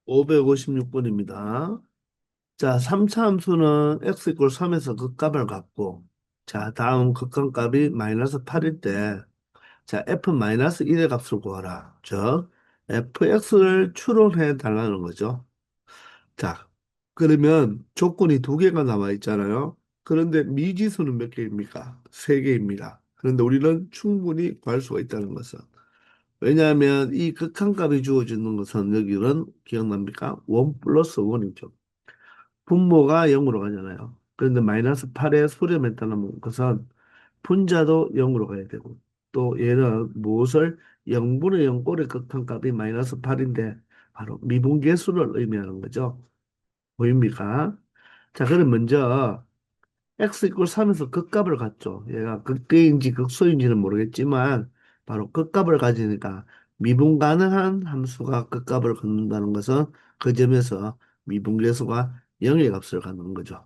556번입니다. 자, 3차 함수는 x 이퀄 3에서 극값을 갖고, 자, 다음 극한값이 마이너스 8일 때, 자, f 마이너스 1의 값을 구하라. 즉, fx를 추론해 달라는 거죠. 자, 그러면 조건이 두 개가 나와 있잖아요. 그런데 미지수는 몇 개입니까? 세 개입니다. 그런데 우리는 충분히 구할 수가 있다는 것은. 왜냐하면 이 극한값이 주어지는 것은 여기는 기억납니까? 원 플러스 원이죠. 분모가 0으로 가잖아요. 그런데 마이너스 8에 수렴에 따르는 것은 분자도 0으로 가야 되고 또 얘는 무엇을 0분의 0 꼴의 극한값이 마이너스 8인데 바로 미분계수를 의미하는 거죠. 보입니까? 자, 그럼 먼저 x 이퀄 3에서 극값을 갖죠. 얘가 극대인지 극소인지는 모르겠지만 바로 극값을 가지니까 미분 가능한 함수가 극값을 갖는다는 것은 그 점에서 미분계수가 0의 값을 갖는 거죠.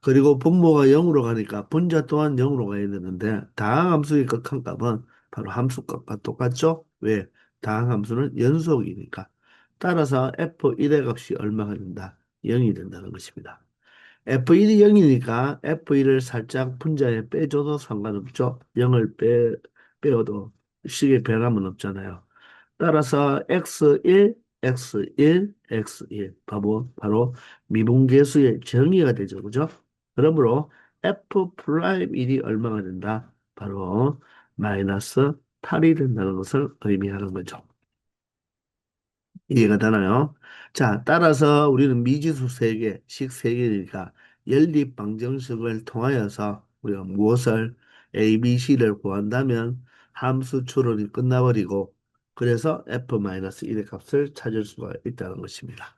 그리고 분모가 0으로 가니까 분자 또한 0으로 가야 되는데 다항함수의 극한값은 바로 함수값과 똑같죠? 왜? 다항함수는 연속이니까. 따라서 f1의 값이 얼마가 된다? 0이 된다는 것입니다. F1이 0이니까 F1을 살짝 분자에 빼줘도 상관없죠. 0을 빼어도 식의 변함은 없잖아요. 따라서 X1, X1, X1 바로 미분계수의 정의가 되죠. 그죠? 그러므로 F 프라임 1이 얼마가 된다? 바로 마이너스 8이 된다는 것을 의미하는 거죠. 이해가 되나요? 자, 따라서 우리는 미지수 세개 식 세개니까 연립 방정식을 통하여서 우리가 무엇을 A, B, C를 구한다면 함수 추론이 끝나버리고 그래서 F-1의 값을 찾을 수가 있다는 것입니다.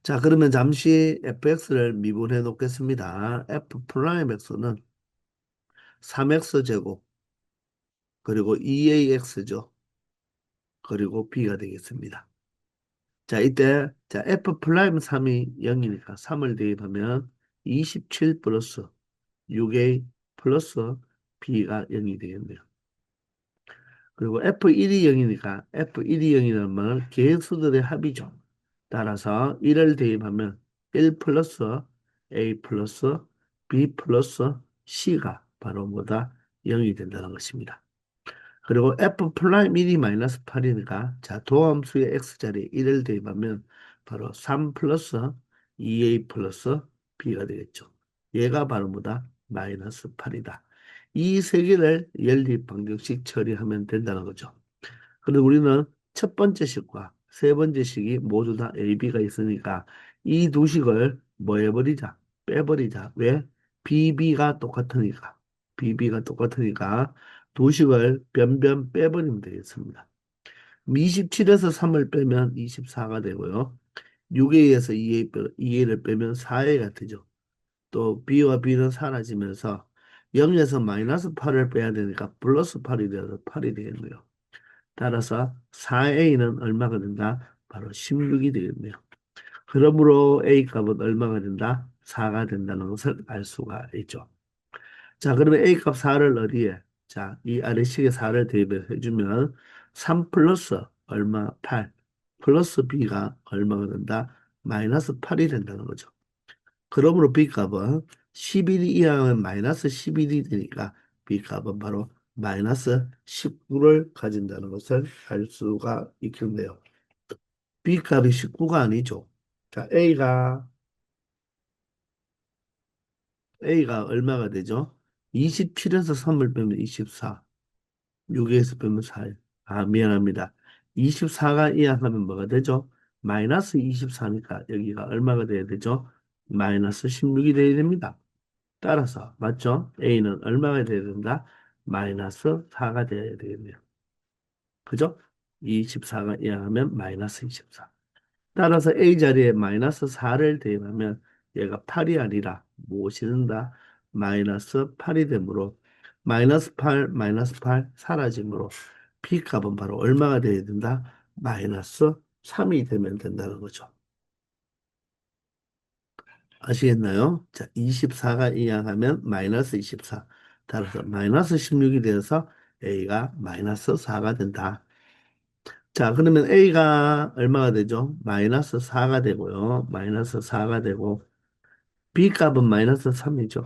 자, 그러면 잠시 fx를 미분해 놓겠습니다. f'(x는 3x 제곱 그리고 2ax죠. 그리고 b가 되겠습니다. 자, 이때, 자, F 프라임 3이 0이니까 3을 대입하면 27 플러스 6A 플러스 B가 0이 되겠네요. 그리고 F1이 0이니까 F1이 0이라는 말은 계수들의 합이죠. 따라서 1을 대입하면 1 플러스 A 플러스 B 플러스 C가 바로 뭐다? 0이 된다는 것입니다. 그리고 f 프라임 1이 마이너스 8이니까 자 도함수의 x자리에 1을 대입하면 바로 3 플러스 2a 플러스 b가 되겠죠. 얘가 바로 뭐다? 마이너스 8이다. 이 세 개를 연립 방정식 처리하면 된다는 거죠. 그리고 우리는 첫 번째 식과 세 번째 식이 모두 다 a, b가 있으니까 이 두 식을 뭐 해버리자? 빼버리자. 왜? bb가 똑같으니까. bb가 똑같으니까 두 식을 변변 빼버리면 되겠습니다. 27에서 3을 빼면 24가 되고요. 6a에서 2a를 빼면 4a가 되죠. 또 b와 b는 사라지면서 0에서 마이너스 8을 빼야 되니까 플러스 8이 되어서 8이 되겠네요. 따라서 4a는 얼마가 된다? 바로 16이 되겠네요. 그러므로 a 값은 얼마가 된다? 4가 된다는 것을 알 수가 있죠. 자, 그러면 a 값 4를 어디에? 자, 이 아래식에 4를 대입해 주면 3 플러스 얼마? 8 플러스 b가 얼마가 된다? 마이너스 8이 된다는 거죠. 그러므로 b값은 11이 이하면 마이너스 11이 되니까 b값은 바로 마이너스 19를 가진다는 것을 알 수가 있겠네요. b값이 19가 아니죠. 자, a가 얼마가 되죠? 27에서 3을 빼면 24, 6에서 빼면 4. 아, 미안합니다. 24가 이항하면 뭐가 되죠? 마이너스 24니까 여기가 얼마가 돼야 되죠? 마이너스 16이 돼야 됩니다. 따라서 맞죠? A는 얼마가 돼야 된다? 마이너스 4가 돼야 되겠네요. 그죠? 24가 이항하면 마이너스 24. 따라서 A 자리에 마이너스 4를 대입하면 얘가 8이 아니라 무엇이 된다? 마이너스 8이 되므로 마이너스 8 사라지므로 B값은 바로 얼마가 돼야 된다? 마이너스 3이 되면 된다는 거죠. 아시겠나요? 자, 24가 이항하면 마이너스 24. 따라서 마이너스 16이 되어서 A가 마이너스 4가 된다. 자, 그러면 A가 얼마가 되죠? 마이너스 4가 되고요. 마이너스 4가 되고, B 값은 마이너스 3이죠.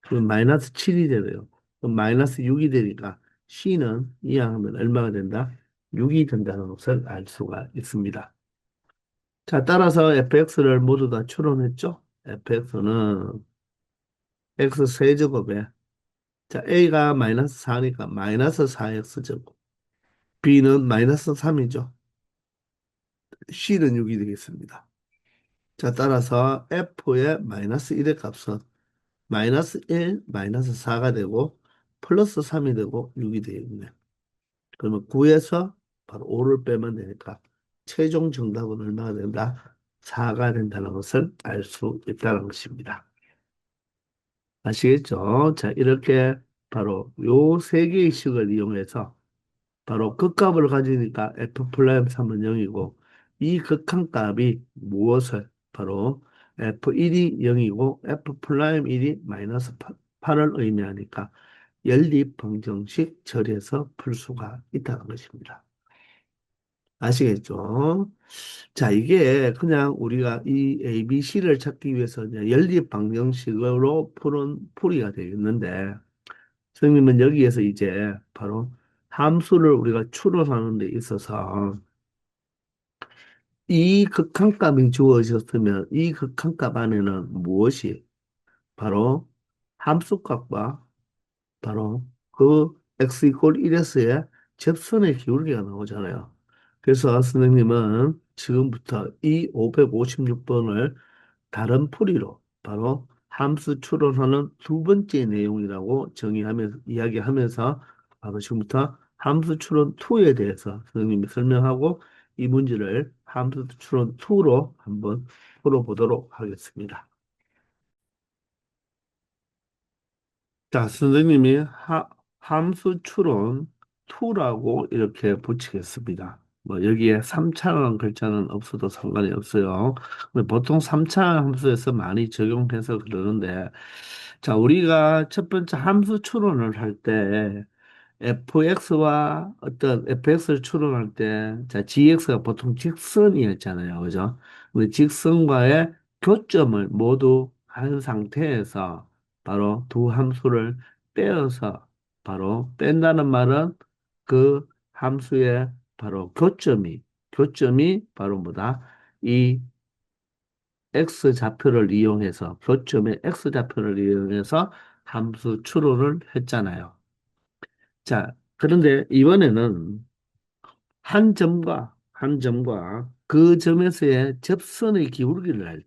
그럼 마이너스 7이 되고요. 그럼 마이너스 6이 되니까 C는 이항하면 얼마가 된다? 6이 된다는 것을 알 수가 있습니다. 자, 따라서 fx를 모두 다 추론했죠? fx는 x 세제곱에 자, a가 마이너스 4니까 마이너스 4x제곱 b는 마이너스 3이죠. c는 6이 되겠습니다. 자, 따라서 f의 마이너스 1의 값은 마이너스 1, 마이너스 4가 되고 플러스 3이 되고 6이 되겠네요. 그러면 9에서 바로 5를 빼면 되니까 최종 정답은 얼마가 된다? 4가 된다는 것을 알 수 있다는 것입니다. 아시겠죠? 자, 이렇게 바로 요 세 개의 식을 이용해서 바로 극값을 가지니까 f 플라임 3은 0이고 이 극한값이 무엇을 바로 f1이 0이고 f 플라임 1이 마이너스 8을 의미하니까 연립방정식 처리해서 풀 수가 있다는 것입니다. 아시겠죠? 자, 이게 그냥 우리가 이 ABC를 찾기 위해서 이제 연립방정식으로 푸는 풀이가 되겠는데 선생님은 여기에서 이제 바로 함수를 우리가 추론하는 데 있어서 이 극한값이 주어졌으면 이 극한값 안에는 무엇이 바로 함수값과 바로 그 x 이퀄 1에서의 접선의 기울기가 나오잖아요. 그래서 선생님은 지금부터 이 556번을 다른 풀이로 바로 함수 추론하는 두 번째 내용이라고 정의하면서 이야기하면서 바로 지금부터 함수 추론 2에 대해서 선생님이 설명하고 이 문제를 함수 추론 2로 한번 풀어보도록 하겠습니다. 자, 선생님이 함수 추론 2라고 이렇게 붙이겠습니다. 뭐 여기에 3차라는 글자는 없어도 상관이 없어요. 근데 보통 3차 함수에서 많이 적용해서 그러는데, 자, 우리가 첫 번째 함수 추론을 할 때 fx와 어떤 fx를 추론할 때, 자, gx가 보통 직선이었잖아요. 그죠? 근데 직선과의 교점을 모두 한 상태에서 바로 두 함수를 빼어서 바로 뺀다는 말은 그 함수의 바로 교점이 바로 뭐다? 이 x좌표를 이용해서 교점의 x좌표를 이용해서 함수 추론을 했잖아요. 자, 그런데 이번에는 한 점과 그 점에서의 접선의 기울기를 할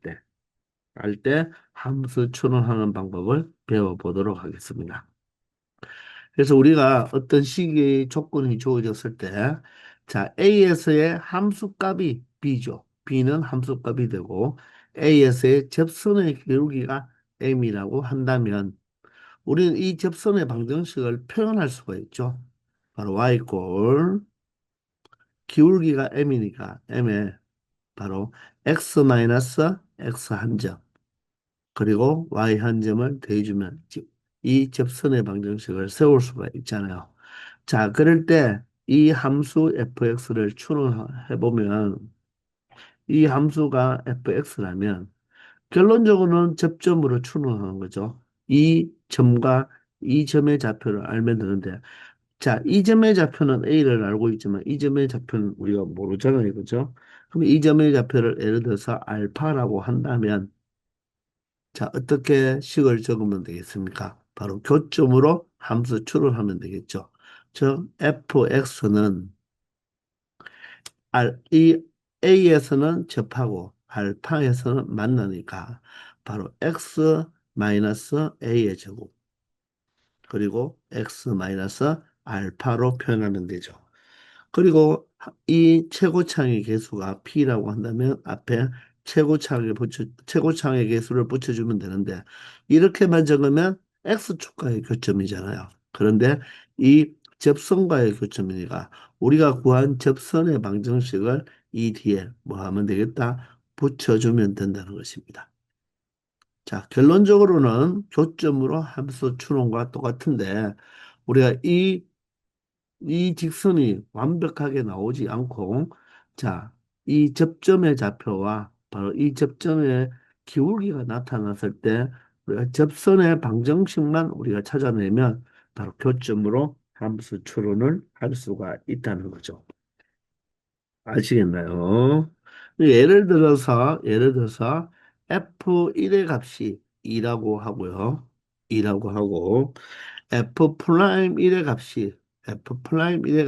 때 함수 추론하는 방법을 배워보도록 하겠습니다. 그래서 우리가 어떤 식의 조건이 주어졌을 때, 자, A에서의 함수값이 B죠. B는 함수값이 되고, A에서의 접선의 기울기가 M이라고 한다면, 우리는 이 접선의 방정식을 표현할 수가 있죠. 바로 Y 기울기가 m이니까 m에 바로 x 한 점 그리고 y 한 점을 더해주면 이 접선의 방정식을 세울 수가 있잖아요. 자, 그럴 때 이 함수 fx를 추론해 보면 이 함수가 fx라면 결론적으로는 접점으로 추론하는 거죠. 이 점과 이 점의 좌표를 알면 되는데 자, 이 점의 좌표는 A를 알고 있지만 이 점의 좌표는 우리가 모르잖아요. 그죠? 그럼 이 점의 좌표를 예를 들어서 알파라고 한다면 자, 어떻게 식을 적으면 되겠습니까? 바로 교점으로 함수 추론하면 되겠죠. 즉, fx는 이 A에서는 접하고 알파에서는 만나니까 바로 x A의 제곱 그리고 x 알파로 표현하면 되죠. 그리고 이 최고창의 개수가 P라고 한다면 앞에 최고창의 개수를 붙여주면 되는데 이렇게만 적으면 X축과의 교점이잖아요. 그런데 이 접선과의 교점이니까 우리가 구한 접선의 방정식을 이 뒤에 뭐 하면 되겠다? 붙여주면 된다는 것입니다. 자, 결론적으로는 교점으로 함수 추론과 똑같은데 우리가 이 이 직선이 완벽하게 나오지 않고, 자, 이 접점의 좌표와 바로 이 접점의 기울기가 나타났을 때 우리가 접선의 방정식만 우리가 찾아내면 바로 교점으로 함수 추론을 할 수가 있다는 거죠. 아시겠나요? 예를 들어서 F1의 값이 2라고 하고요. 2라고 하고 F'1의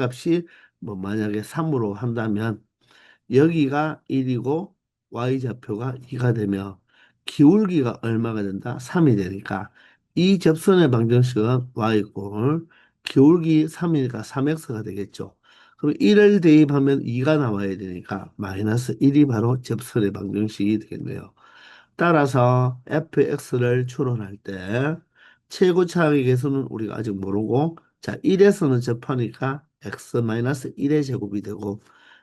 값이 뭐 만약에 3으로 한다면 여기가 1이고 y좌표가 2가 되며 기울기가 얼마가 된다? 3이 되니까 이 접선의 방정식은 y꼴 기울기 3이니까 3x가 되겠죠. 그럼 1을 대입하면 2가 나와야 되니까 마이너스 1이 바로 접선의 방정식이 되겠네요. 따라서 fx를 추론할 때 최고차항의 개수는 우리가 아직 모르고 자 1에서는 접하니까 x-1의 제곱이 되고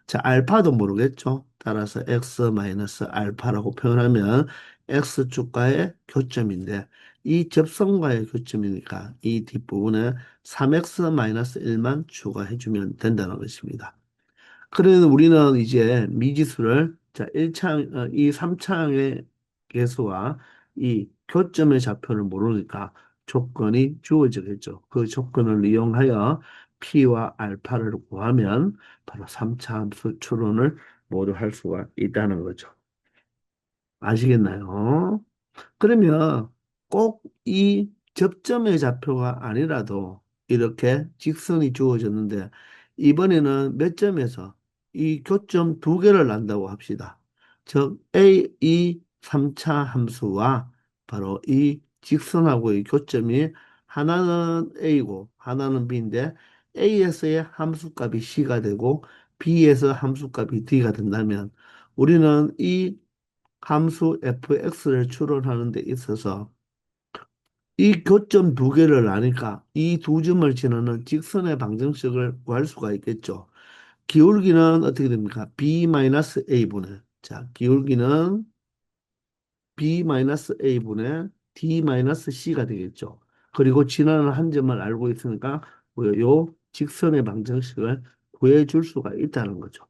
자 알파도 모르겠죠. 따라서 x-알파라고 표현하면 x축과의 교점인데 이 접선과의 교점이니까 이 뒷부분에 3x-1만 추가해주면 된다는 것입니다. 그러면 우리는 이제 미지수를 자 1차항, 이 3차항의 개수와 이 교점의 좌표를 모르니까 조건이 주어지겠죠. 그 조건을 이용하여 P와 알파를 구하면 바로 3차 함수 추론을 모두 할 수가 있다는 거죠. 아시겠나요? 그러면 꼭 이 접점의 좌표가 아니라도 이렇게 직선이 주어졌는데 이번에는 몇 점에서 이 교점 두 개를 난다고 합시다. 즉 A, 이 3차 함수와 바로 이 직선하고의 교점이 하나는 A고 하나는 B인데 A에서의 함수값이 C가 되고 B에서 함수값이 D가 된다면 우리는 이 함수 fx를 추론하는 데 있어서 이 교점 두 개를 아니까 이 두 점을 지나는 직선의 방정식을 구할 수가 있겠죠. 기울기는 어떻게 됩니까? b-a분의 자 기울기는 b-a분의 d-c가 되겠죠. 그리고 지나는 한 점을 알고 있으니까 요 직선의 방정식을 구해줄 수가 있다는 거죠.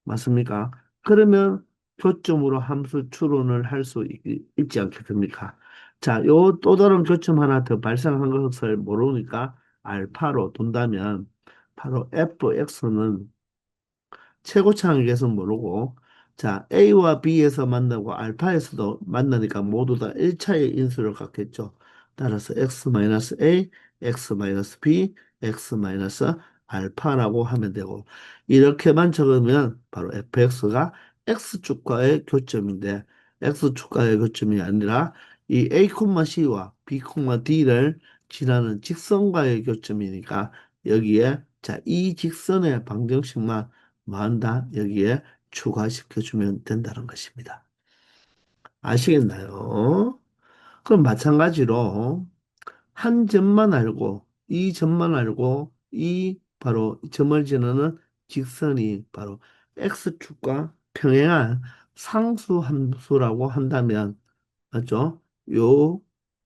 맞습니까? 그러면 교점으로 함수 추론을 할 수 있지 않겠습니까? 자, 요 또 다른 교점 하나 더 발생한 것을 모르니까 알파로 둔다면 바로 fx는 최고차항의 개수는 모르고 자 A와 B에서 만나고 알파에서도 만나니까 모두 다 1차의 인수를 갖겠죠. 따라서 x-a, x-b, x-알파라고 하면 되고 이렇게만 적으면 바로 fx가 x축과의 교점인데 x축과의 교점이 아니라 이 a, c와 b, d를 지나는 직선과의 교점이니까 여기에 자, 이 직선의 방정식만 뭐 한다? 여기에 추가시켜주면 된다는 것입니다. 아시겠나요? 그럼 마찬가지로 한 점만 알고 이 점만 알고 이 바로 점을 지나는 직선이 바로 x축과 평행한 상수함수라고 한다면 맞죠? 요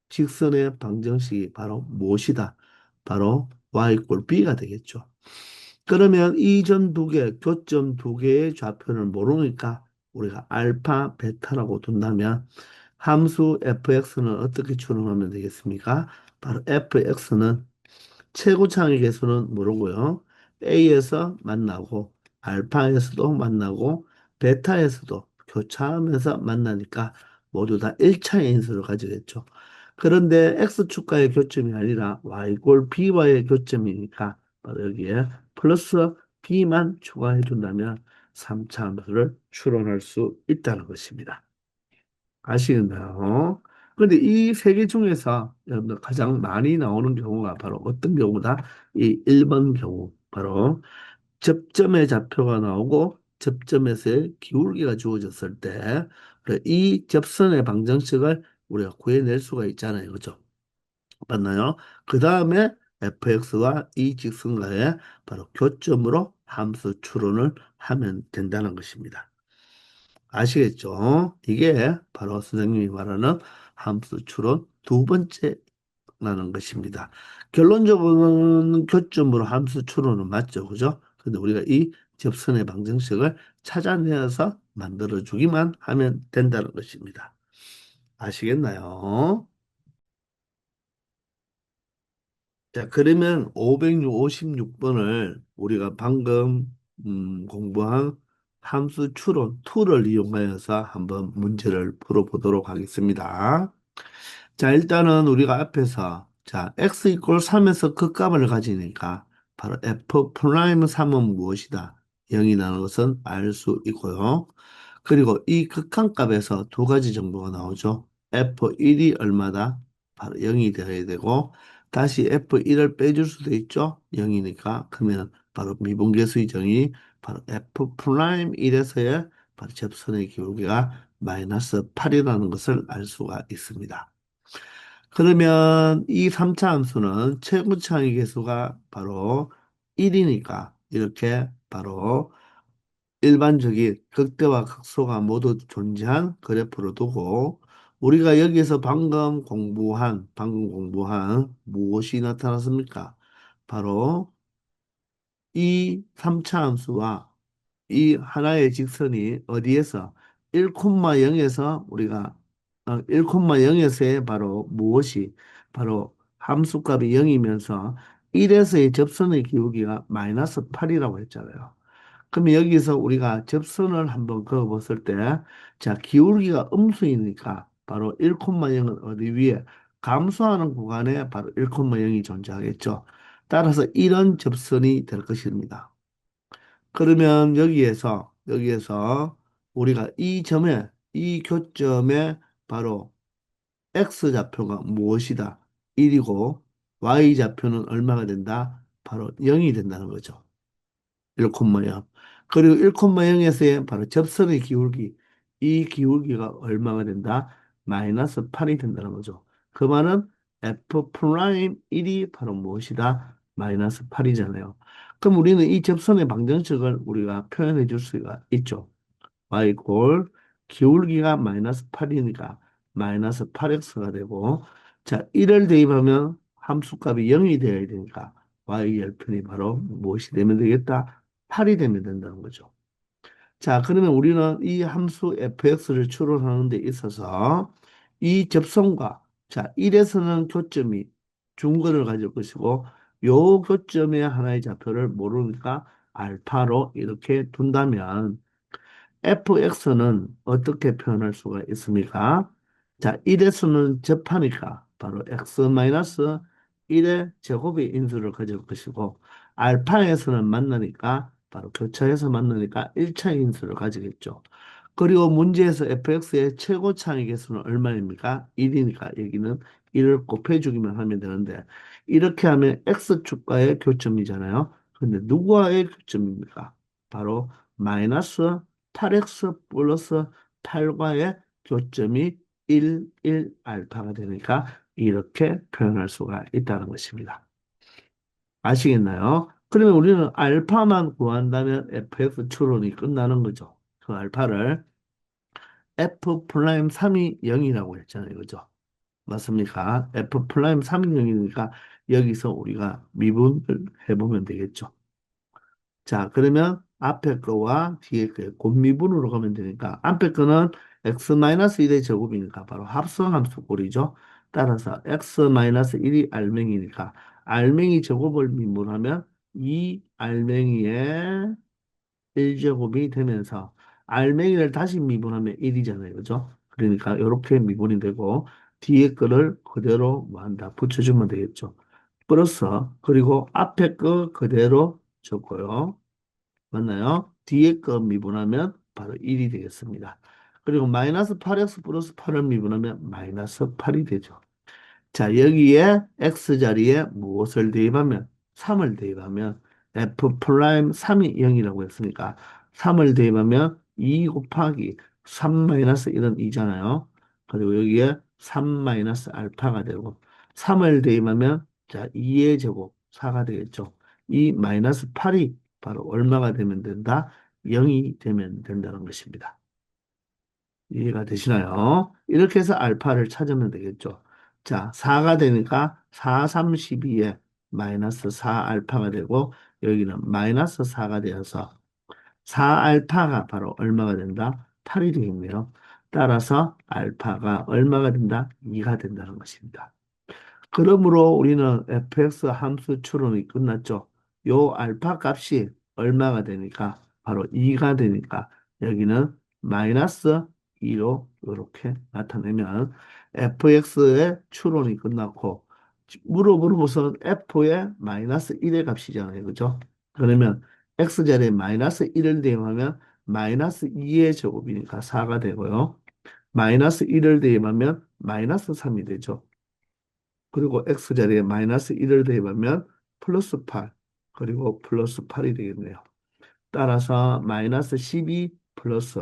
직선의 방정식이 바로 무엇이다? 바로 y 꼴 b가 되겠죠. 그러면 이 점 두 개, 교점 두 개의 좌표를 모르니까 우리가 알파, 베타라고 둔다면 함수 fx는 어떻게 추론하면 되겠습니까? 바로 fx는 최고차항의 개수는 모르고요. A에서 만나고 알파에서도 만나고 베타에서도 교차하면서 만나니까 모두 다 1차의 인수를 가지겠죠. 그런데 X축과의 교점이 아니라 Y꼴 B와의 교점이니까 바로 여기에 플러스 B만 추가해 준다면 3차 함수를 추론할 수 있다는 것입니다. 아시겠나요? 그런데 이 세 개 중에서 여러분들 가장 많이 나오는 경우가 바로 어떤 경우다? 이 1번 경우. 바로 접점의 좌표가 나오고 접점에서의 기울기가 주어졌을 때 이 접선의 방정식을 우리가 구해낼 수가 있잖아요. 그죠? 맞나요? 그 다음에 fx와 이 직선과의 바로 교점으로 함수 추론을 하면 된다는 것입니다. 아시겠죠? 이게 바로 선생님이 말하는 함수 추론 두 번째 나는 것입니다. 결론적으로는 교점으로 함수 추론은 맞죠. 그죠? 근데 우리가 이 접선의 방정식을 찾아내서 만들어주기만 하면 된다는 것입니다. 아시겠나요? 자, 그러면 556번을 우리가 방금 공부한 함수 추론 2를 이용하여서 한번 문제를 풀어보도록 하겠습니다. 자, 일단은 우리가 앞에서 자, x 이퀄 3에서 극값을 가지니까 바로 f 프라임 3은 무엇이다? 0이라는 것은 알 수 있고요. 그리고 이 극한값에서 두 가지 정보가 나오죠. f1이 얼마다? 바로 0이 되어야 되고 다시 f1을 빼줄 수도 있죠. 0이니까 그러면 바로 미분계수의 정의 바로 f 프라임 1에서의 바로 접선의 기울기가 마이너스 8이라는 것을 알 수가 있습니다. 그러면 이 3차 함수는 최고차의 계수가 바로 1이니까 이렇게 바로 일반적인 극대와 극소가 모두 존재한 그래프로 두고 우리가 여기서 방금 공부한 무엇이 나타났습니까? 바로 이 3차 함수와 이 하나의 직선이 어디에서 1,0에서 우리가 1,0에서의 바로 무엇이 바로 함수값이 0이면서 1에서의 접선의 기울기가 마이너스 8이라고 했잖아요. 그러면 여기서 우리가 접선을 한번 그어봤을 때, 자, 기울기가 음수이니까 바로 1,0은 어디 위에 감소하는 구간에 바로 1,0이 존재하겠죠. 따라서 이런 접선이 될 것입니다. 그러면 여기에서 우리가 이 교점에 바로 x좌표가 무엇이다? 1이고 y좌표는 얼마가 된다? 바로 0이 된다는 거죠. 1,0. 그리고 1,0에서의 바로 접선의 기울기, 이 기울기가 얼마가 된다? 마이너스 8이 된다는 거죠. 그 말은 f 프라임 1이 바로 무엇이다? 마이너스 8이잖아요. 그럼 우리는 이 접선의 방정식을 우리가 표현해 줄 수가 있죠. y 골 기울기가 마이너스 8이니까 마이너스 8x가 되고 자 1을 대입하면 함수값이 0이 되어야 되니까 y 열편이 바로 무엇이 되면 되겠다? 8이 되면 된다는 거죠. 자 그러면 우리는 이 함수 fx를 추론하는 데 있어서 이 접선과 자 1에서는 교점이 중거를 가질 것이고 요 교점의 하나의 좌표를 모르니까 알파로 이렇게 둔다면 fx는 어떻게 표현할 수가 있습니까? 자, 1에서는 접하니까 바로 x-1의 제곱의 인수를 가질 것이고 알파에서는 만나니까 바로 교차해서 만나니까 1차 인수를 가지겠죠. 그리고 문제에서 fx의 최고차의 개수는 얼마입니까? 1이니까 여기는 1을 곱해주기만 하면 되는데 이렇게 하면 x축과의 교점이잖아요. 근데 누구와의 교점입니까? 바로 마이너스 8x 플러스 8과의 교점이 1, 1 알파가 되니까 이렇게 표현할 수가 있다는 것입니다. 아시겠나요? 그러면 우리는 알파만 구한다면 fx 추론이 끝나는 거죠. 그 알파를 f 프라임 3이 0이라고 했잖아요. 그죠? 맞습니까? f 프라임 3이 0이니까 여기서 우리가 미분을 해보면 되겠죠. 자, 그러면 앞에 거와 뒤에 거 곱미분으로 가면 되니까 앞에 거는 x-1의 제곱이니까 바로 합성함수 꼴이죠. 따라서 x-1이 알맹이니까 알맹이 제곱을 미분하면 이 알맹이의 1제곱이 되면서 알맹이를 다시 미분하면 1이잖아요. 그죠? 그러니까 이렇게 미분이 되고 뒤에 거를 그대로 뭐한다 붙여주면 되겠죠. 플러스 그리고 앞에 거 그대로 적고요. 맞나요? 뒤에 거 미분하면 바로 1이 되겠습니다. 그리고 마이너스 8x 플러스 8을 미분하면 마이너스 8이 되죠. 자, 여기에 x 자리에 무엇을 대입하면 3을 대입하면 f 프라임 3이 0이라고 했으니까 3을 대입하면 2 곱하기 3 마이너스 1은 2잖아요. 그리고 여기에 3 마이너스 알파가 되고 3을 대입하면 자 2의 제곱 4가 되겠죠. 이 마이너스 8이 바로 얼마가 되면 된다? 0이 되면 된다는 것입니다. 이해가 되시나요? 이렇게 해서 알파를 찾으면 되겠죠. 자, 4가 되니까 4, 3, 12에 마이너스 4 알파가 되고 여기는 마이너스 4가 되어서 4 알파가 바로 얼마가 된다? 8이 되겠네요. 따라서 알파가 얼마가 된다? 2가 된다는 것입니다. 그러므로 우리는 fx 함수 추론이 끝났죠. 요 알파 값이 얼마가 되니까 바로 2가 되니까 여기는 마이너스 2로 이렇게 나타내면 fx의 추론이 끝났고 물어보는 f의 마이너스 1의 값이잖아요. 그죠? 그러면 x자리에 마이너스 1을 대입하면 마이너스 2의 제곱이니까 4가 되고요. 마이너스 1을 대입하면 마이너스 3이 되죠. 그리고 x자리에 마이너스 1을 대입하면 플러스 8, 그리고 플러스 8이 되겠네요. 따라서 마이너스 12 플러스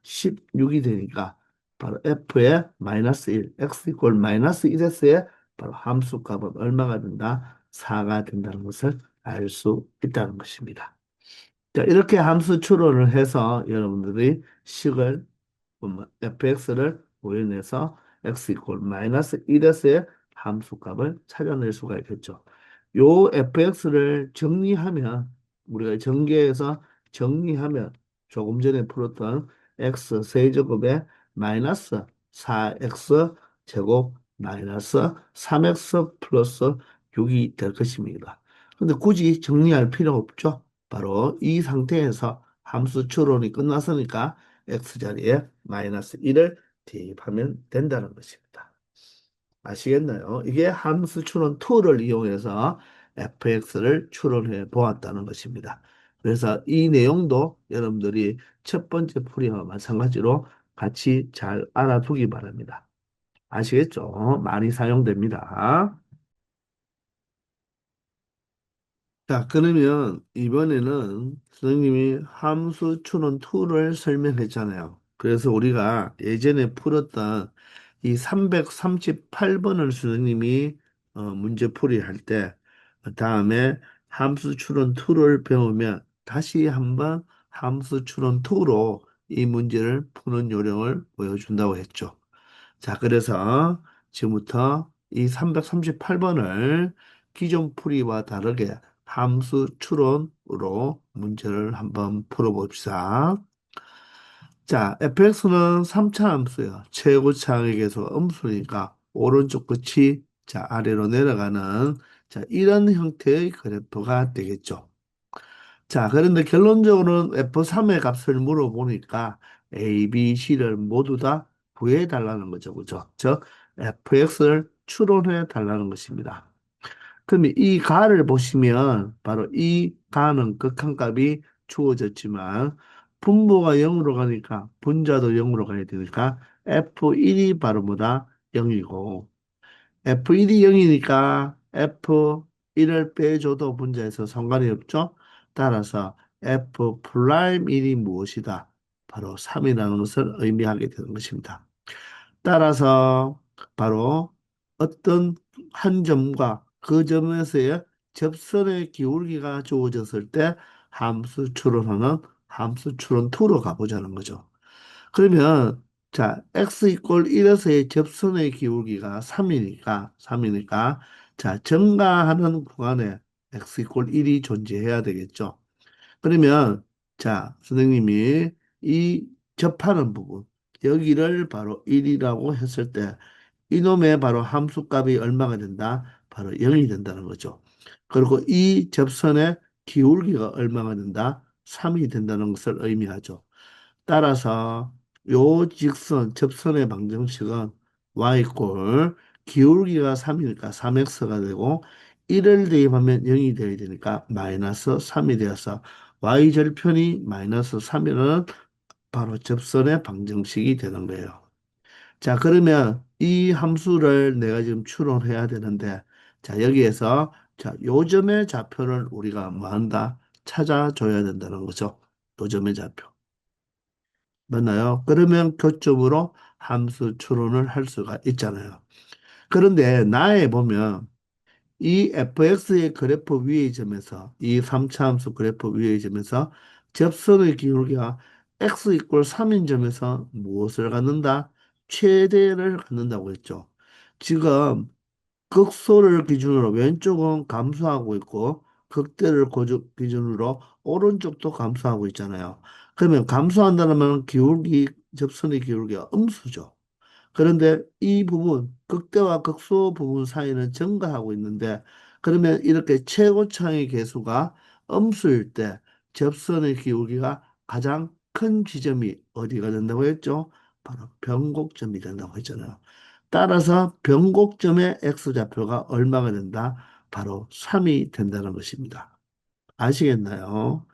16이 되니까 바로 f의 마이너스 1, x 이퀄 마이너스 1에서의 바로 함수값은 얼마가 된다? 4가 된다는 것을 알 수 있다는 것입니다. 자, 이렇게 함수 추론을 해서 여러분들이 식을 fx를 구해내서 x 이퀄 마이너스 1에서의 함수값을 찾아낼 수가 있겠죠. 요 fx를 정리하면 우리가 전개해서 정리하면 조금 전에 풀었던 x 세제곱에 마이너스 4x 제곱 마이너스 3x 플러스 6이 될 것입니다. 근데 굳이 정리할 필요 없죠. 바로 이 상태에서 함수 추론이 끝났으니까 x자리에 마이너스 1을 대입하면 된다는 것입니다. 아시겠나요? 이게 함수 추론 툴을 이용해서 fx를 추론해 보았다는 것입니다. 그래서 이 내용도 여러분들이 첫 번째 풀이와 마찬가지로 같이 잘 알아두기 바랍니다. 아시겠죠? 많이 사용됩니다. 자, 그러면 이번에는 선생님이 함수 추론 툴을 설명했잖아요. 그래서 우리가 예전에 풀었던 이 338번을 선생님이 문제풀이 할 때, 다음에 함수 추론 툴을 배우면 다시 한번 함수 추론 툴로 이 문제를 푸는 요령을 보여준다고 했죠. 자, 그래서 지금부터 이 338번을 기존 풀이와 다르게 함수 추론으로 문제를 한번 풀어봅시다. 자, fx는 3차 함수예요. 최고차항의 계수가 음수니까 오른쪽 끝이 자, 아래로 내려가는 자, 이런 형태의 그래프가 되겠죠. 자, 그런데 결론적으로는 F3의 값을 물어보니까 A, B, C를 모두 다 구해 달라는 거죠. 그죠? 즉, FX를 추론해 달라는 것입니다. 그럼 이 가를 보시면 바로 이 가는 극한값이 주어졌지만 분모가 0으로 가니까 분자도 0으로 가야 되니까 F1이 바로 뭐다? 0이고 F1이 0이니까 F1을 빼줘도 분자에서 상관이 없죠. 따라서 F 프라임 1이 무엇이다? 바로 3이라는 것을 의미하게 되는 것입니다. 따라서 바로 어떤 한 점과 그 점에서의 접선의 기울기가 주어졌을 때 함수 추론하는 함수 추론 2로 가보자는 거죠. 그러면 자, x 이퀄 1에서의 접선의 기울기가 3이니까 자, 증가하는 구간에 x 이퀄 1이 존재해야 되겠죠. 그러면 자, 선생님이 이 접하는 부분 여기를 바로 1이라고 했을 때 이놈의 바로 함수값이 얼마가 된다? 바로 0이 된다는 거죠. 그리고 이 접선의 기울기가 얼마가 된다? 3이 된다는 것을 의미하죠. 따라서 요 직선, 접선의 방정식은 y 꼴 기울기가 3이니까 3x가 되고 1을 대입하면 0이 되어야 되니까 마이너스 3이 되어서 y절편이 마이너스 3이라는 바로 접선의 방정식이 되는 거예요. 자, 그러면 이 함수를 내가 지금 추론해야 되는데 자, 여기에서 자, 요점의 좌표를 우리가 뭐 한다? 찾아줘야 된다는 거죠. 요점의 좌표. 맞나요? 그러면 교점으로 함수 추론을 할 수가 있잖아요. 그런데 나에 보면 이 fx의 그래프 위의 점에서 이 3차 함수 그래프 위의 점에서 접선의 기울기가 x 이퀄 3인 점에서 무엇을 갖는다? 최대를 갖는다고 했죠. 지금 극소를 기준으로 왼쪽은 감소하고 있고 극대를 기준으로 오른쪽도 감소하고 있잖아요. 그러면 감소한다는 말은 기울기, 접선의 기울기가 음수죠. 그런데 이 부분, 극대와 극소 부분 사이는 증가하고 있는데, 그러면 이렇게 최고창의 계수가 음수일 때 접선의 기울기가 가장 큰 지점이 어디가 된다고 했죠? 바로 변곡점이 된다고 했잖아요. 따라서 변곡점의 X좌표가 얼마가 된다? 바로 3이 된다는 것입니다. 아시겠나요?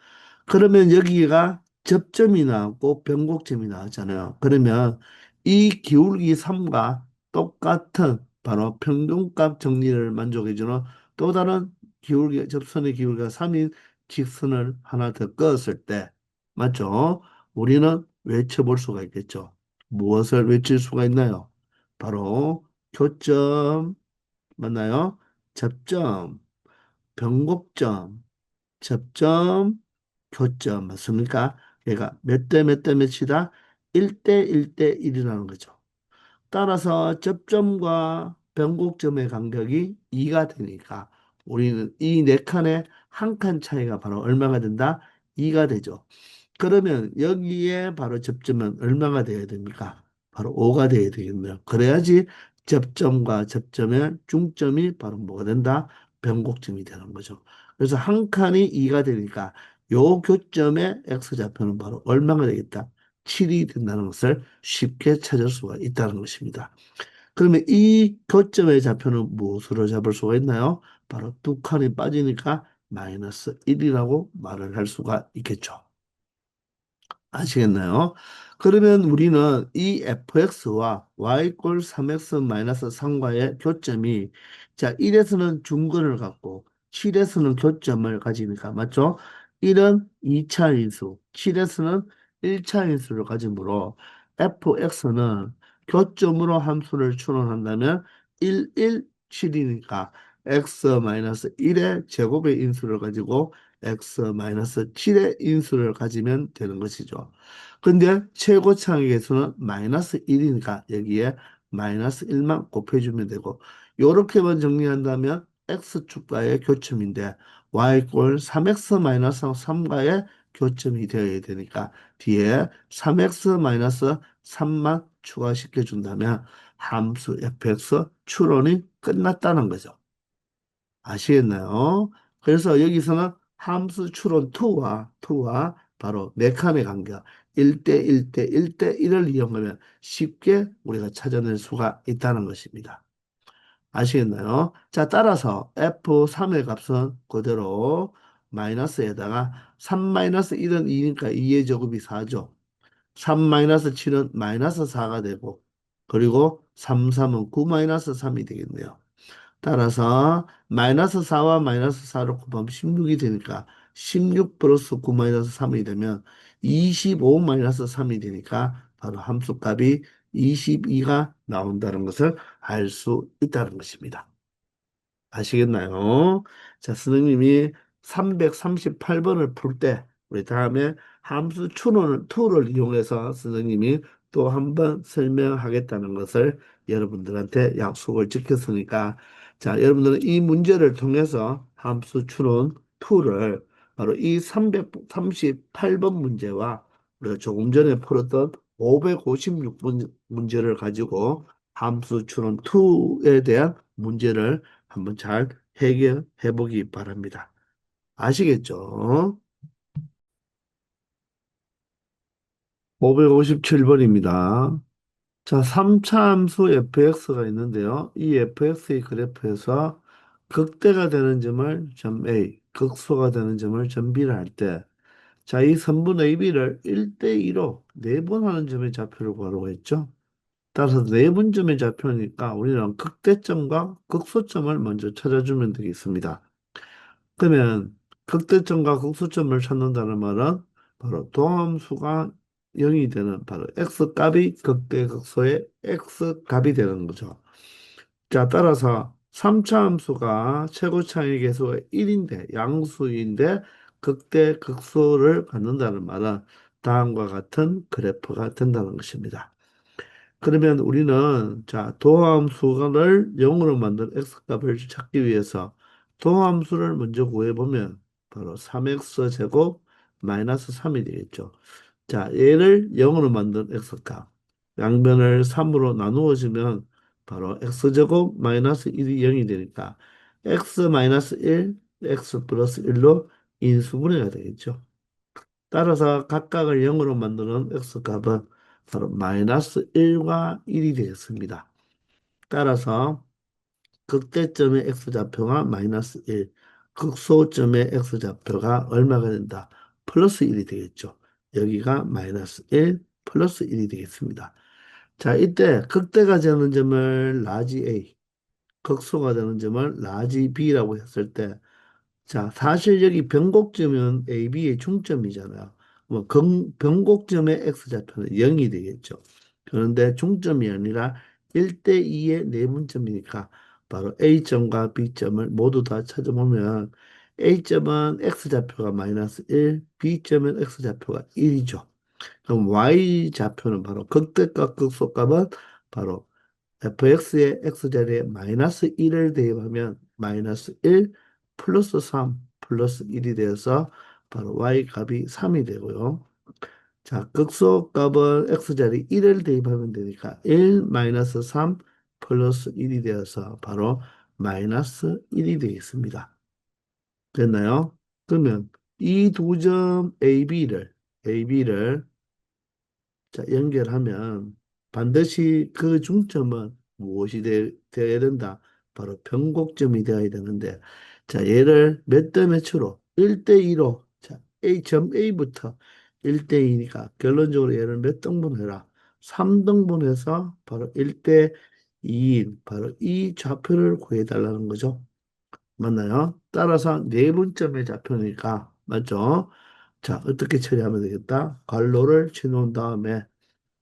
그러면 여기가 접점이 나왔고 변곡점이 나왔잖아요. 그러면 이 기울기 3과 똑같은 바로 평균값 정리를 만족해주는 또 다른 기울기, 접선의 기울기가 3인 직선을 하나 더 그었을 때, 맞죠? 우리는 외쳐볼 수가 있겠죠. 무엇을 외칠 수가 있나요? 바로 교점, 맞나요? 접점, 변곡점, 접점, 교점 맞습니까? 얘가 몇 대 몇 대 몇이다? 1대 1대 1이라는 거죠. 따라서 접점과 변곡점의 간격이 2가 되니까 우리는 이 네 칸의 한 칸 차이가 바로 얼마가 된다? 2가 되죠. 그러면 여기에 바로 접점은 얼마가 돼야 됩니까? 바로 5가 돼야 되겠네요. 그래야지 접점과 접점의 중점이 바로 뭐가 된다? 변곡점이 되는 거죠. 그래서 한 칸이 2가 되니까 요 교점의 X좌표는 바로 얼마가 되겠다? 7이 된다는 것을 쉽게 찾을 수가 있다는 것입니다. 그러면 이 교점의 좌표는 무엇으로 잡을 수가 있나요? 바로 두 칸이 빠지니까 마이너스 1이라고 말을 할 수가 있겠죠. 아시겠나요? 그러면 우리는 이 fx와 y 꼴 3x 마이너스 3과의 교점이 자 1에서는 중근을 갖고 7에서는 교점을 가지니까 맞죠? 1은 2차 인수, 7에서는 1차 인수를 가지므로 fx는 교점으로 함수를 추론한다면 1, 1, 7이니까 x 마이너스 1의 제곱의 인수를 가지고 x 마이너스 7의 인수를 가지면 되는 것이죠. 근데 최고차의 개수는 마이너스 1이니까 여기에 마이너스 1만 곱해주면 되고 요렇게만 정리한다면 x축과의 교점인데 y꼴 3x 마이너스 3과의 교점이 되어야 되니까 뒤에 3x 마이너스 3만 추가시켜 준다면 함수 fx 추론이 끝났다는 거죠. 아시겠나요? 그래서 여기서는 함수 추론 2와 바로 네 칸의 간격 1대 1대 1대 1을 이용하면 쉽게 우리가 찾아낼 수가 있다는 것입니다. 아시겠나요? 자, 따라서 F3의 값은 그대로 마이너스에다가 3 마이너스 1은 2니까 2의 제곱이 4죠. 3 마이너스 7은 마이너스 4가 되고 그리고 3, 3은 9 마이너스 3이 되겠네요. 따라서 마이너스 4와 마이너스 4를 곱하면 16이 되니까 16 플러스 9 마이너스 3이 되면 25 마이너스 3이 되니까 바로 함수값이 22가 나온다는 것을 알 수 있다는 것입니다. 아시겠나요? 자, 선생님이 338번을 풀 때 우리 다음에 함수 추론을 툴을 이용해서 선생님이 또 한 번 설명하겠다는 것을 여러분들한테 약속을 지켰으니까 자, 여러분들은 이 문제를 통해서 함수 추론 툴을 바로 이 338번 문제와 우리가 조금 전에 풀었던 556번 문제를 가지고 함수 추론 2에 대한 문제를 한번 잘 해결해 보기 바랍니다. 아시겠죠? 557번입니다. 자, 3차 함수 fx가 있는데요. 이 fx의 그래프에서 극대가 되는 점을 점 A, 극소가 되는 점을 점 B를 할 때, 자, 이 선분 AB를 1대2로 내분하는 점의 좌표를 구하라고 했죠. 따라서 내분점의 좌표니까 우리는 극대점과 극소점을 먼저 찾아주면 되겠습니다. 그러면 극대점과 극소점을 찾는다는 말은 바로 도함수가 0이 되는 바로 x값이 극대 극소의 x값이 되는 거죠. 자, 따라서 3차 함수가 최고차의 계수가 1인데 양수인데 극대 극소를 갖는다는 말은 다음과 같은 그래프가 된다는 것입니다. 그러면 우리는 자 도함수를 0으로 만든 x값을 찾기 위해서 도함수를 먼저 구해보면 바로 3x 제곱 마이너스 3이 되겠죠. 자 얘를 0으로 만든 x값 양변을 3으로 나누어주면 바로 x제곱 마이너스 1이 0이 되니까 x 마이너스 1, x 플러스 1로 인수분해가 되겠죠. 따라서 각각을 0으로 만드는 x값은 바로 마이너스 1과 1이 되겠습니다. 따라서 극대점의 x좌표가 마이너스 1, 극소점의 x좌표가 얼마가 된다? 플러스 1이 되겠죠. 여기가 마이너스 1, 플러스 1이 되겠습니다. 자, 이때 극대가 되는 점을 라지 A, 극소가 되는 점을 라지 B라고 했을 때 자, 사실 여기 변곡점은 AB의 중점이잖아요. 뭐 변곡점의 x좌표는 0이 되겠죠. 그런데 중점이 아니라 1대2의 내분점이니까 바로 A점과 B점을 모두 다 찾아보면 A점은 x좌표가 마이너스 1, B점은 x좌표가 1이죠. 그럼 Y좌표는 바로 극대값 극소값은 바로 fx의 x자리에 마이너스 1을 대입하면 마이너스 1 플러스 3 플러스 1이 되어서 바로 y 값이 3이 되고요. 자, 극소값은 x자리 1을 대입하면 되니까 1 마이너스 3 플러스 1이 되어서 바로 마이너스 1이 되겠습니다. 됐나요? 그러면 이 두 점 AB를 자, 연결하면 반드시 그 중점은 무엇이 되어야 된다? 바로 변곡점이 되어야 되는데, 자, 얘를 몇 대 몇으로? 1대2로, 자, A점 A부터 1대2니까 결론적으로 얘를 몇 등분해라? 3등분해서 바로 1대2인 바로 이 좌표를 구해달라는 거죠. 맞나요? 따라서 네분점의 좌표니까, 맞죠? 자, 어떻게 처리하면 되겠다? 괄호를 쳐놓은 다음에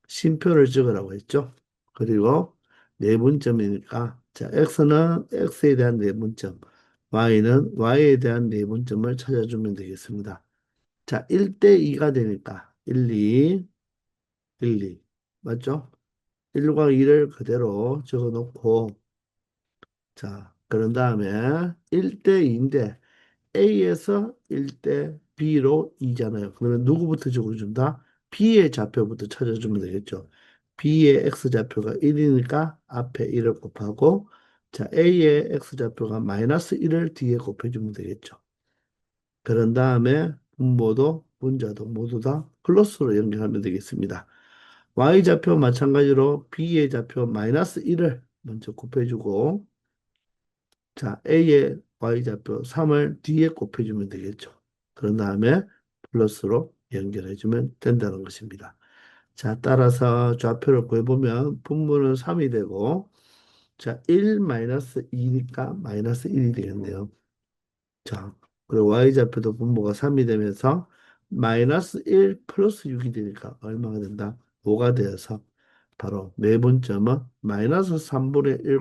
쉼표를 적으라고 했죠. 그리고 내분점이니까 자, x는 x에 대한 내분점, y는 y에 대한 내분점을 찾아주면 되겠습니다. 자, 1대2가 되니까 1, 2, 1, 2 맞죠? 1과 2를 그대로 적어놓고 자, 그런 다음에 1대2인데 A에서 1대 B로 2잖아요. 그러면 누구부터 적어준다? B의 좌표부터 찾아주면 되겠죠. B의 X좌표가 1이니까 앞에 1을 곱하고 자 A의 X좌표가 마이너스 1을 뒤에 곱해주면 되겠죠. 그런 다음에 분모도 분자도 모두 다 플러스로 연결하면 되겠습니다. Y좌표 마찬가지로 B의 좌표 마이너스 1을 먼저 곱해주고 자, A의 Y좌표 3을 뒤에 곱해주면 되겠죠. 그런 다음에 플러스로 연결해주면 된다는 것입니다. 자, 따라서 좌표를 구해보면 분모는 3이 되고, 자, 1 마이너스 2니까 마이너스 1이 되겠네요. 자, 그리고 Y좌표도 분모가 3이 되면서 마이너스 1 플러스 6이 되니까 얼마가 된다? 5가 되어서 바로 매분점은 마이너스 3분의 1,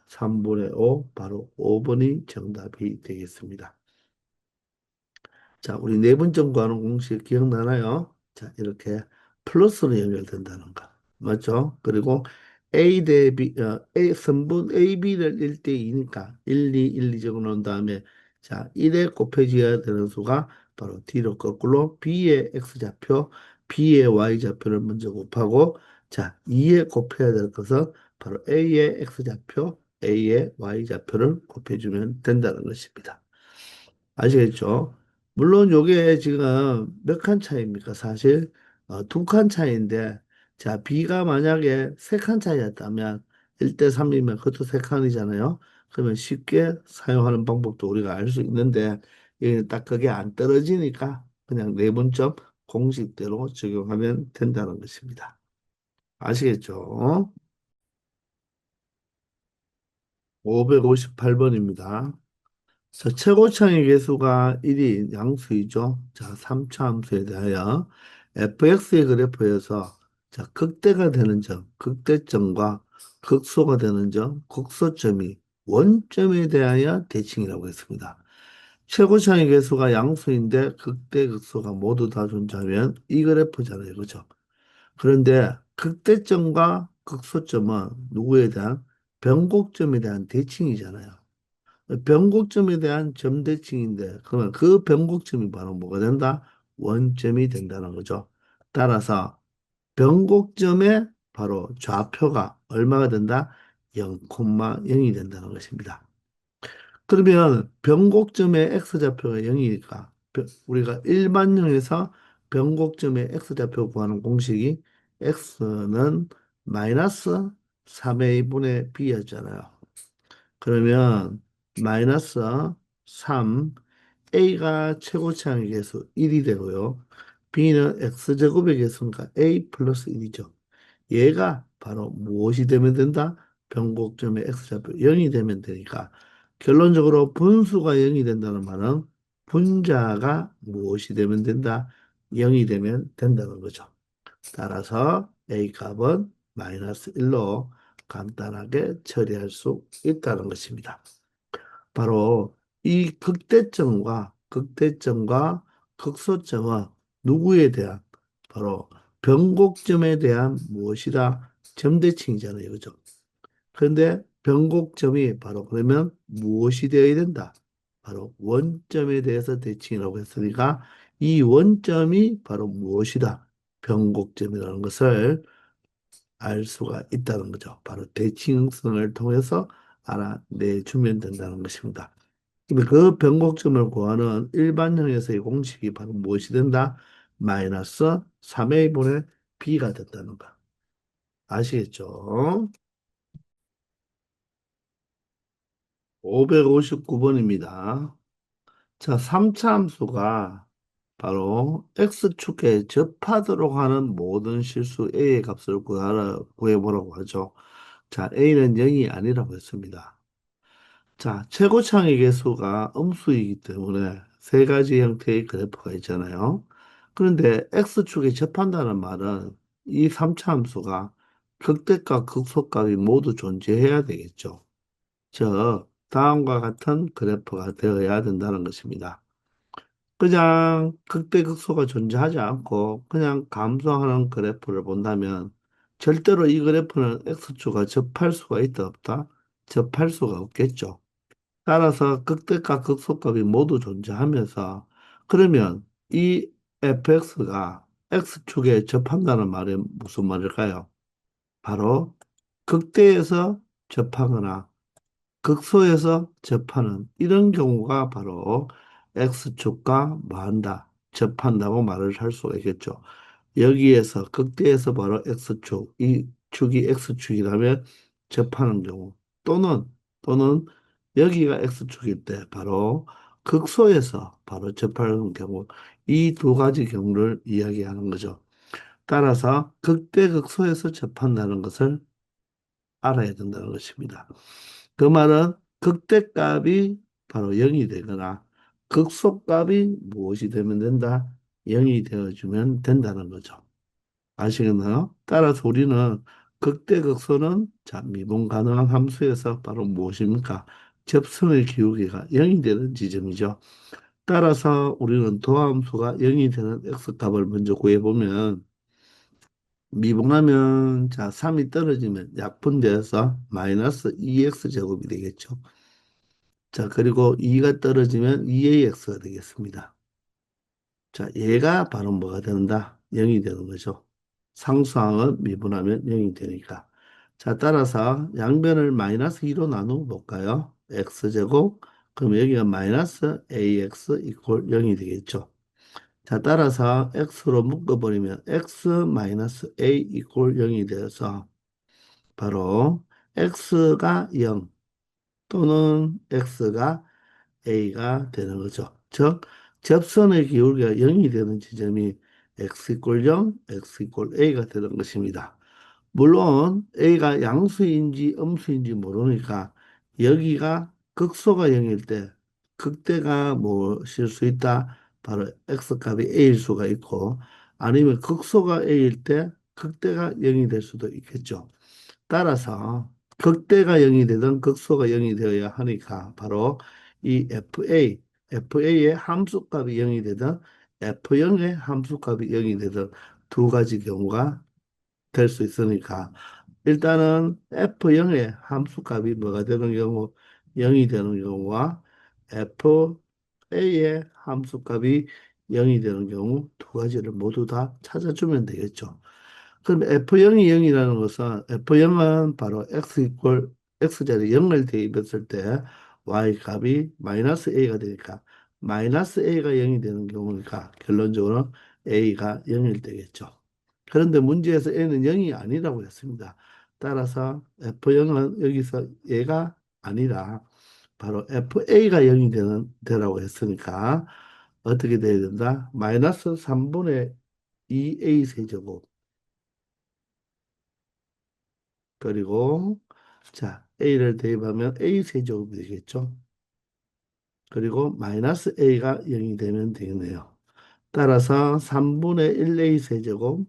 3분의 5, 바로 5번이 정답이 되겠습니다. 자, 우리 내분점 구하는 공식 기억나나요? 자, 이렇게 플러스로 연결된다는 거. 맞죠? 그리고 A 대 B, A 선분 A, B를 1대2니까 1, 2, 1, 2 적어 놓은 다음에 자, 1에 곱해져야 되는 수가 바로 뒤로 거꾸로 B의 X좌표, B의 Y좌표를 먼저 곱하고 자, 2에 곱해야 될 것은 바로 A의 X좌표, A의 Y좌표를 곱해주면 된다는 것입니다. 아시겠죠? 물론 요게 지금 몇 칸 차이입니까? 사실 두 칸 차이인데 자 B가 만약에 세 칸 차이였다면 1대3이면 그것도 세 칸이잖아요. 그러면 쉽게 사용하는 방법도 우리가 알 수 있는데 이게 딱 그게 안 떨어지니까 그냥 내분점 공식대로 적용하면 된다는 것입니다. 아시겠죠? 558번입니다. 자, 최고창의 개수가 1인 양수이죠. 자, 3차 함수에 대하여 fx의 그래프에서 자, 극대가 되는 점, 극대점과 극소가 되는 점, 극소점이 원점에 대하여 대칭이라고 했습니다. 최고창의 개수가 양수인데 극대, 극소가 모두 다 존재하면 이 그래프잖아요. 그죠? 그런데 극대점과 극소점은 누구에 대한 변곡점에 대한 대칭이잖아요. 변곡점에 대한 점대칭인데 그러면 그 변곡점이 바로 뭐가 된다? 원점이 된다는 거죠. 따라서 변곡점의 바로 좌표가 얼마가 된다? 0,0이 된다는 것입니다. 그러면 변곡점의 x좌표가 0이니까 우리가 일반형에서 변곡점의 x좌표 구하는 공식이 x는 마이너스 3a 분의 b였잖아요. 그러면 마이너스 3 a가 최고차항의 개수 1이 되고요. b는 x제곱의 개수니까 a 플러스 1이죠. 얘가 바로 무엇이 되면 된다? 변곡점의 x좌표 0이 되면 되니까 결론적으로 분수가 0이 된다는 말은 분자가 무엇이 되면 된다? 0이 되면 된다는 거죠. 따라서 a 값은 마이너스 1로 간단하게 처리할 수 있다는 것입니다. 바로 이 극대점과 극소점은 누구에 대한 바로 변곡점에 대한 무엇이다? 점대칭이잖아요. 그죠? 그런데 변곡점이 바로 그러면 무엇이 되어야 된다? 바로 원점에 대해서 대칭이라고 했으니까 이 원점이 바로 무엇이다? 변곡점이라는 것을 알 수가 있다는 거죠. 바로 대칭성을 통해서 알아내주면 된다는 것입니다. 근데 그 변곡점을 구하는 일반형에서의 공식이 바로 무엇이 된다? 마이너스 3a분의 b가 된다는 거. 아시겠죠? 559번입니다. 자, 3차 함수가 바로 x축에 접하도록 하는 모든 실수 a의 값을 구해보라고 하죠. 자, a는 0이 아니라고 했습니다. 자, 최고창의 개수가 음수이기 때문에 세 가지 형태의 그래프가 있잖아요. 그런데 x축에 접한다는 말은 이 3차 함수가 극대값, 극소값이 모두 존재해야 되겠죠. 즉, 다음과 같은 그래프가 되어야 된다는 것입니다. 그냥 극대극소가 존재하지 않고 그냥 감소하는 그래프를 본다면 절대로 이 그래프는 x축과 접할 수가 있다 없다? 접할 수가 없겠죠. 따라서 극대값, 극소값이 모두 존재하면서 그러면 이 fx가 x축에 접한다는 말이 무슨 말일까요? 바로 극대에서 접하거나 극소에서 접하는 이런 경우가 바로 X축과 뭐한다? 접한다고 말을 할 수가 있겠죠. 여기에서 극대에서 바로 X축, 이 축이 X축이라면 접하는 경우 또는 여기가 X축일 때 바로 극소에서 바로 접하는 경우 이 두 가지 경우를 이야기하는 거죠. 따라서 극대 극소에서 접한다는 것을 알아야 된다는 것입니다. 그 말은 극대값이 바로 0이 되거나 극소값이 무엇이 되면 된다? 0이 되어주면 된다는 거죠. 아시겠나요? 따라서 우리는 극대극소는 자, 미분 가능한 함수에서 바로 무엇입니까? 접선의 기울기가 0이 되는 지점이죠. 따라서 우리는 도함수가 0이 되는 x값을 먼저 구해보면 미분하면 자 3이 떨어지면 약분돼서 마이너스 2x 제곱이 되겠죠. 자 그리고 2가 떨어지면 2ax가 되겠습니다. 자 얘가 바로 뭐가 된다? 0이 되는 거죠. 상수항은 미분하면 0이 되니까. 자 따라서 양변을 마이너스 2로 나누어 볼까요? x제곱 그럼 여기가 마이너스 ax 이퀄 0이 되겠죠. 자, 따라서 x로 묶어버리면 x 마이너스 a 이퀄 0이 되어서 바로 x가 0 또는 x가 a가 되는 거죠. 즉, 접선의 기울기가 0이 되는 지점이 x 이퀄 0, x 이퀄 a가 되는 것입니다. 물론 a가 양수인지 음수인지 모르니까 여기가 극소가 0일 때 극대가 무엇일 수 있다? 바로 x값이 a일 수가 있고 아니면 극소가 a일 때 극대가 0이 될 수도 있겠죠. 따라서 극대가 0이 되든 극소가 0이 되어야 하니까 바로 이 FA의 함수값이 0이 되든 F0의 함수값이 0이 되든 두 가지 경우가 될 수 있으니까 일단은 F0의 함수값이 뭐가 되는 경우 0이 되는 경우와 FA의 함수값이 0이 되는 경우 두 가지를 모두 다 찾아주면 되겠죠. 그럼 F0이 0이라는 것은 F0은 바로 X자리 0을 대입했을 때 Y 값이 마이너스 A가 되니까 마이너스 A가 0이 되는 경우니까 결론적으로 A가 0일 되겠죠. 그런데 문제에서 A는 0이 아니라고 했습니다. 따라서 F0은 여기서 얘가 아니라 바로 FA가 0이 되라고 했으니까 어떻게 돼야 된다? 마이너스 3분의 2A 세제곱 그리고 자 A를 대입하면 A 세제곱이 되겠죠. 그리고 마이너스 A가 0이 되면 되겠네요. 따라서 3분의 1A 세제곱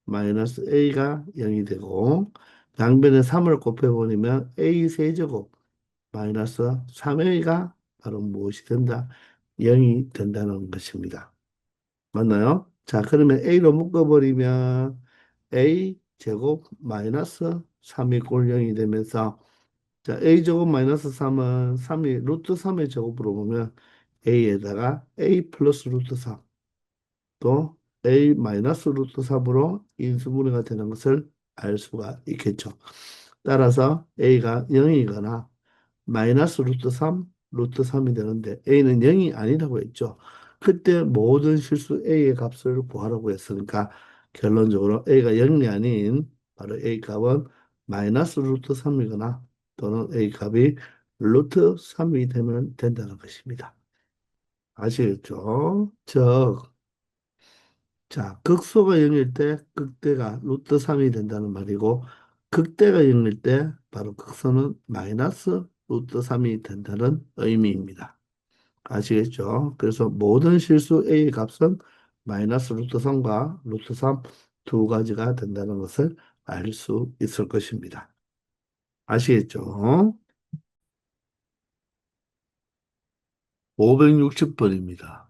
마이너스 A가 0이 되고 양변에 3을 곱해버리면 A 세제곱 마이너스 3A가 바로 무엇이 된다? 0이 된다는 것입니다. 맞나요? 자, 그러면 A로 묶어버리면 A 제곱 마이너스 3이 꼴 0이 되면서 자, A 제곱 마이너스 3은 3이 루트 3의 제곱으로 보면 A에다가 A 플러스 루트 3 또 A 마이너스 루트 3으로 인수분해가 되는 것을 알 수가 있겠죠. 따라서 A가 0이거나 마이너스 루트 3, 루트 3이 되는데 A는 0이 아니라고 했죠. 그때 모든 실수 A의 값을 구하라고 했으니까 결론적으로 A가 0이 아닌 바로 A 값은 마이너스 루트 3이거나 또는 A 값이 루트 3이 되면 된다는 것입니다. 아시겠죠? 자, 극소가 0일 때 극대가 루트 3이 된다는 말이고 극대가 0일 때 바로 극소는 마이너스 루트 3이 된다는 의미입니다. 아시겠죠? 그래서 모든 실수 A의 값은 마이너스 루트 3과 루트 3 두 가지가 된다는 것을 알 수 있을 것입니다. 아시겠죠? 560번입니다.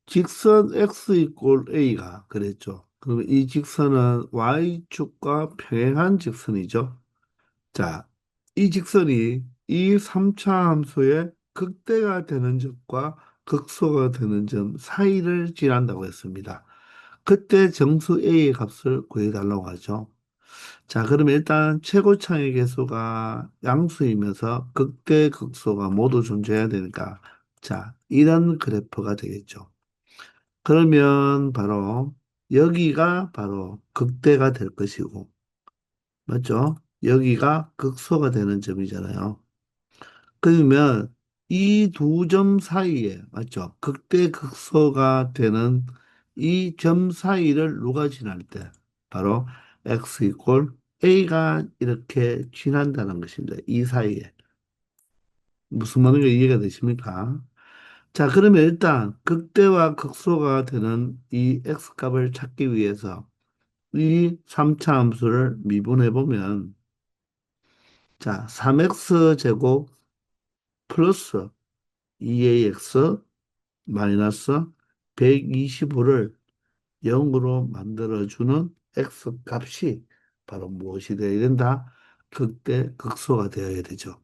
직선 x 이꼴 a가 그랬죠. 그러면 이 직선은 y축과 평행한 직선이죠. 자, 이 직선이 이 3차 함수의 극대가 되는 점과 극소가 되는 점 사이를 지난다고 했습니다. 그때 정수 a의 값을 구해달라고 하죠. 자, 그러면 일단 최고차의 계수가 양수이면서 극대, 극소가 모두 존재해야 되니까 자, 이런 그래프가 되겠죠. 그러면 바로 여기가 바로 극대가 될 것이고, 맞죠? 여기가 극소가 되는 점이잖아요. 그러면 이 두 점 사이에, 맞죠? 극대, 극소가 되는 이 점 사이를 누가 지날 때, 바로 x 이꼴 a가 이렇게 지난다는 것입니다. 이 사이에. 무슨 말인가 이해가 되십니까? 자, 그러면 일단 극대와 극소가 되는 이 x값을 찾기 위해서 이 3차 함수를 미분해 보면 자, 3x 제곱 플러스 2ax 마이너스 125를 0으로 만들어주는 x 값이 바로 무엇이 되어야 된다? 극대, 극소가 되어야 되죠.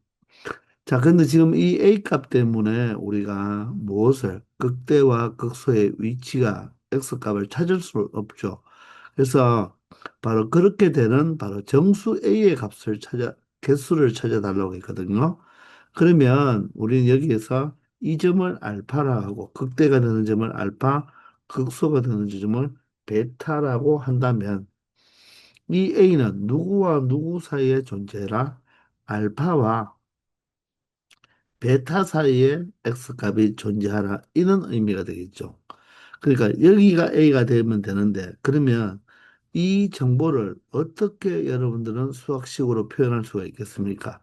자, 근데 지금 이 A 값 때문에 우리가 무엇을 극대와 극소의 위치가 X 값을 찾을 수 없죠. 그래서 바로 그렇게 되는 바로 정수 A의 값을 개수를 찾아달라고 했거든요. 그러면 우리는 여기에서 이 점을 알파라 하고 극대가 되는 점을 알파, 극소가 되는 점을 베타라고 한다면 이 A는 누구와 누구 사이에 존재해라? 알파와 베타 사이에 X값이 존재하라 이런 의미가 되겠죠. 그러니까 여기가 A가 되면 되는데 그러면 이 정보를 어떻게 여러분들은 수학식으로 표현할 수가 있겠습니까?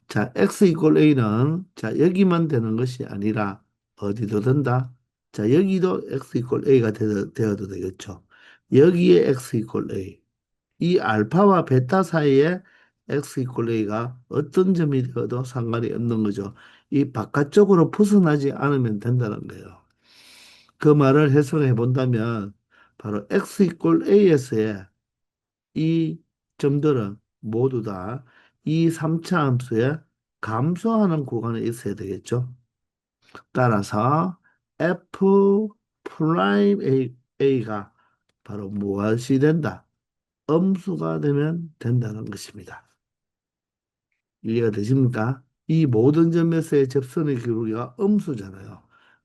자, X 이퀄 A는 자 여기만 되는 것이 아니라 어디도 된다. 자, 여기도 X 이퀄 A가 되어도 되겠죠. 여기에 X 이퀄 A. 이 알파와 베타 사이에 x 이퀄 a가 어떤 점이 되어도 상관이 없는 거죠. 이 바깥쪽으로 벗어나지 않으면 된다는 거예요. 그 말을 해석해 본다면 바로 x 이퀄 as에 이 점들은 모두 다 이 3차 함수에 감소하는 구간에 있어야 되겠죠. 따라서 f 프라임 a가 바로 무엇이 된다? 음수가 되면 된다는 것입니다. 이해가 되십니까? 이 모든 점에서의 접선의 기울기가 음수잖아요.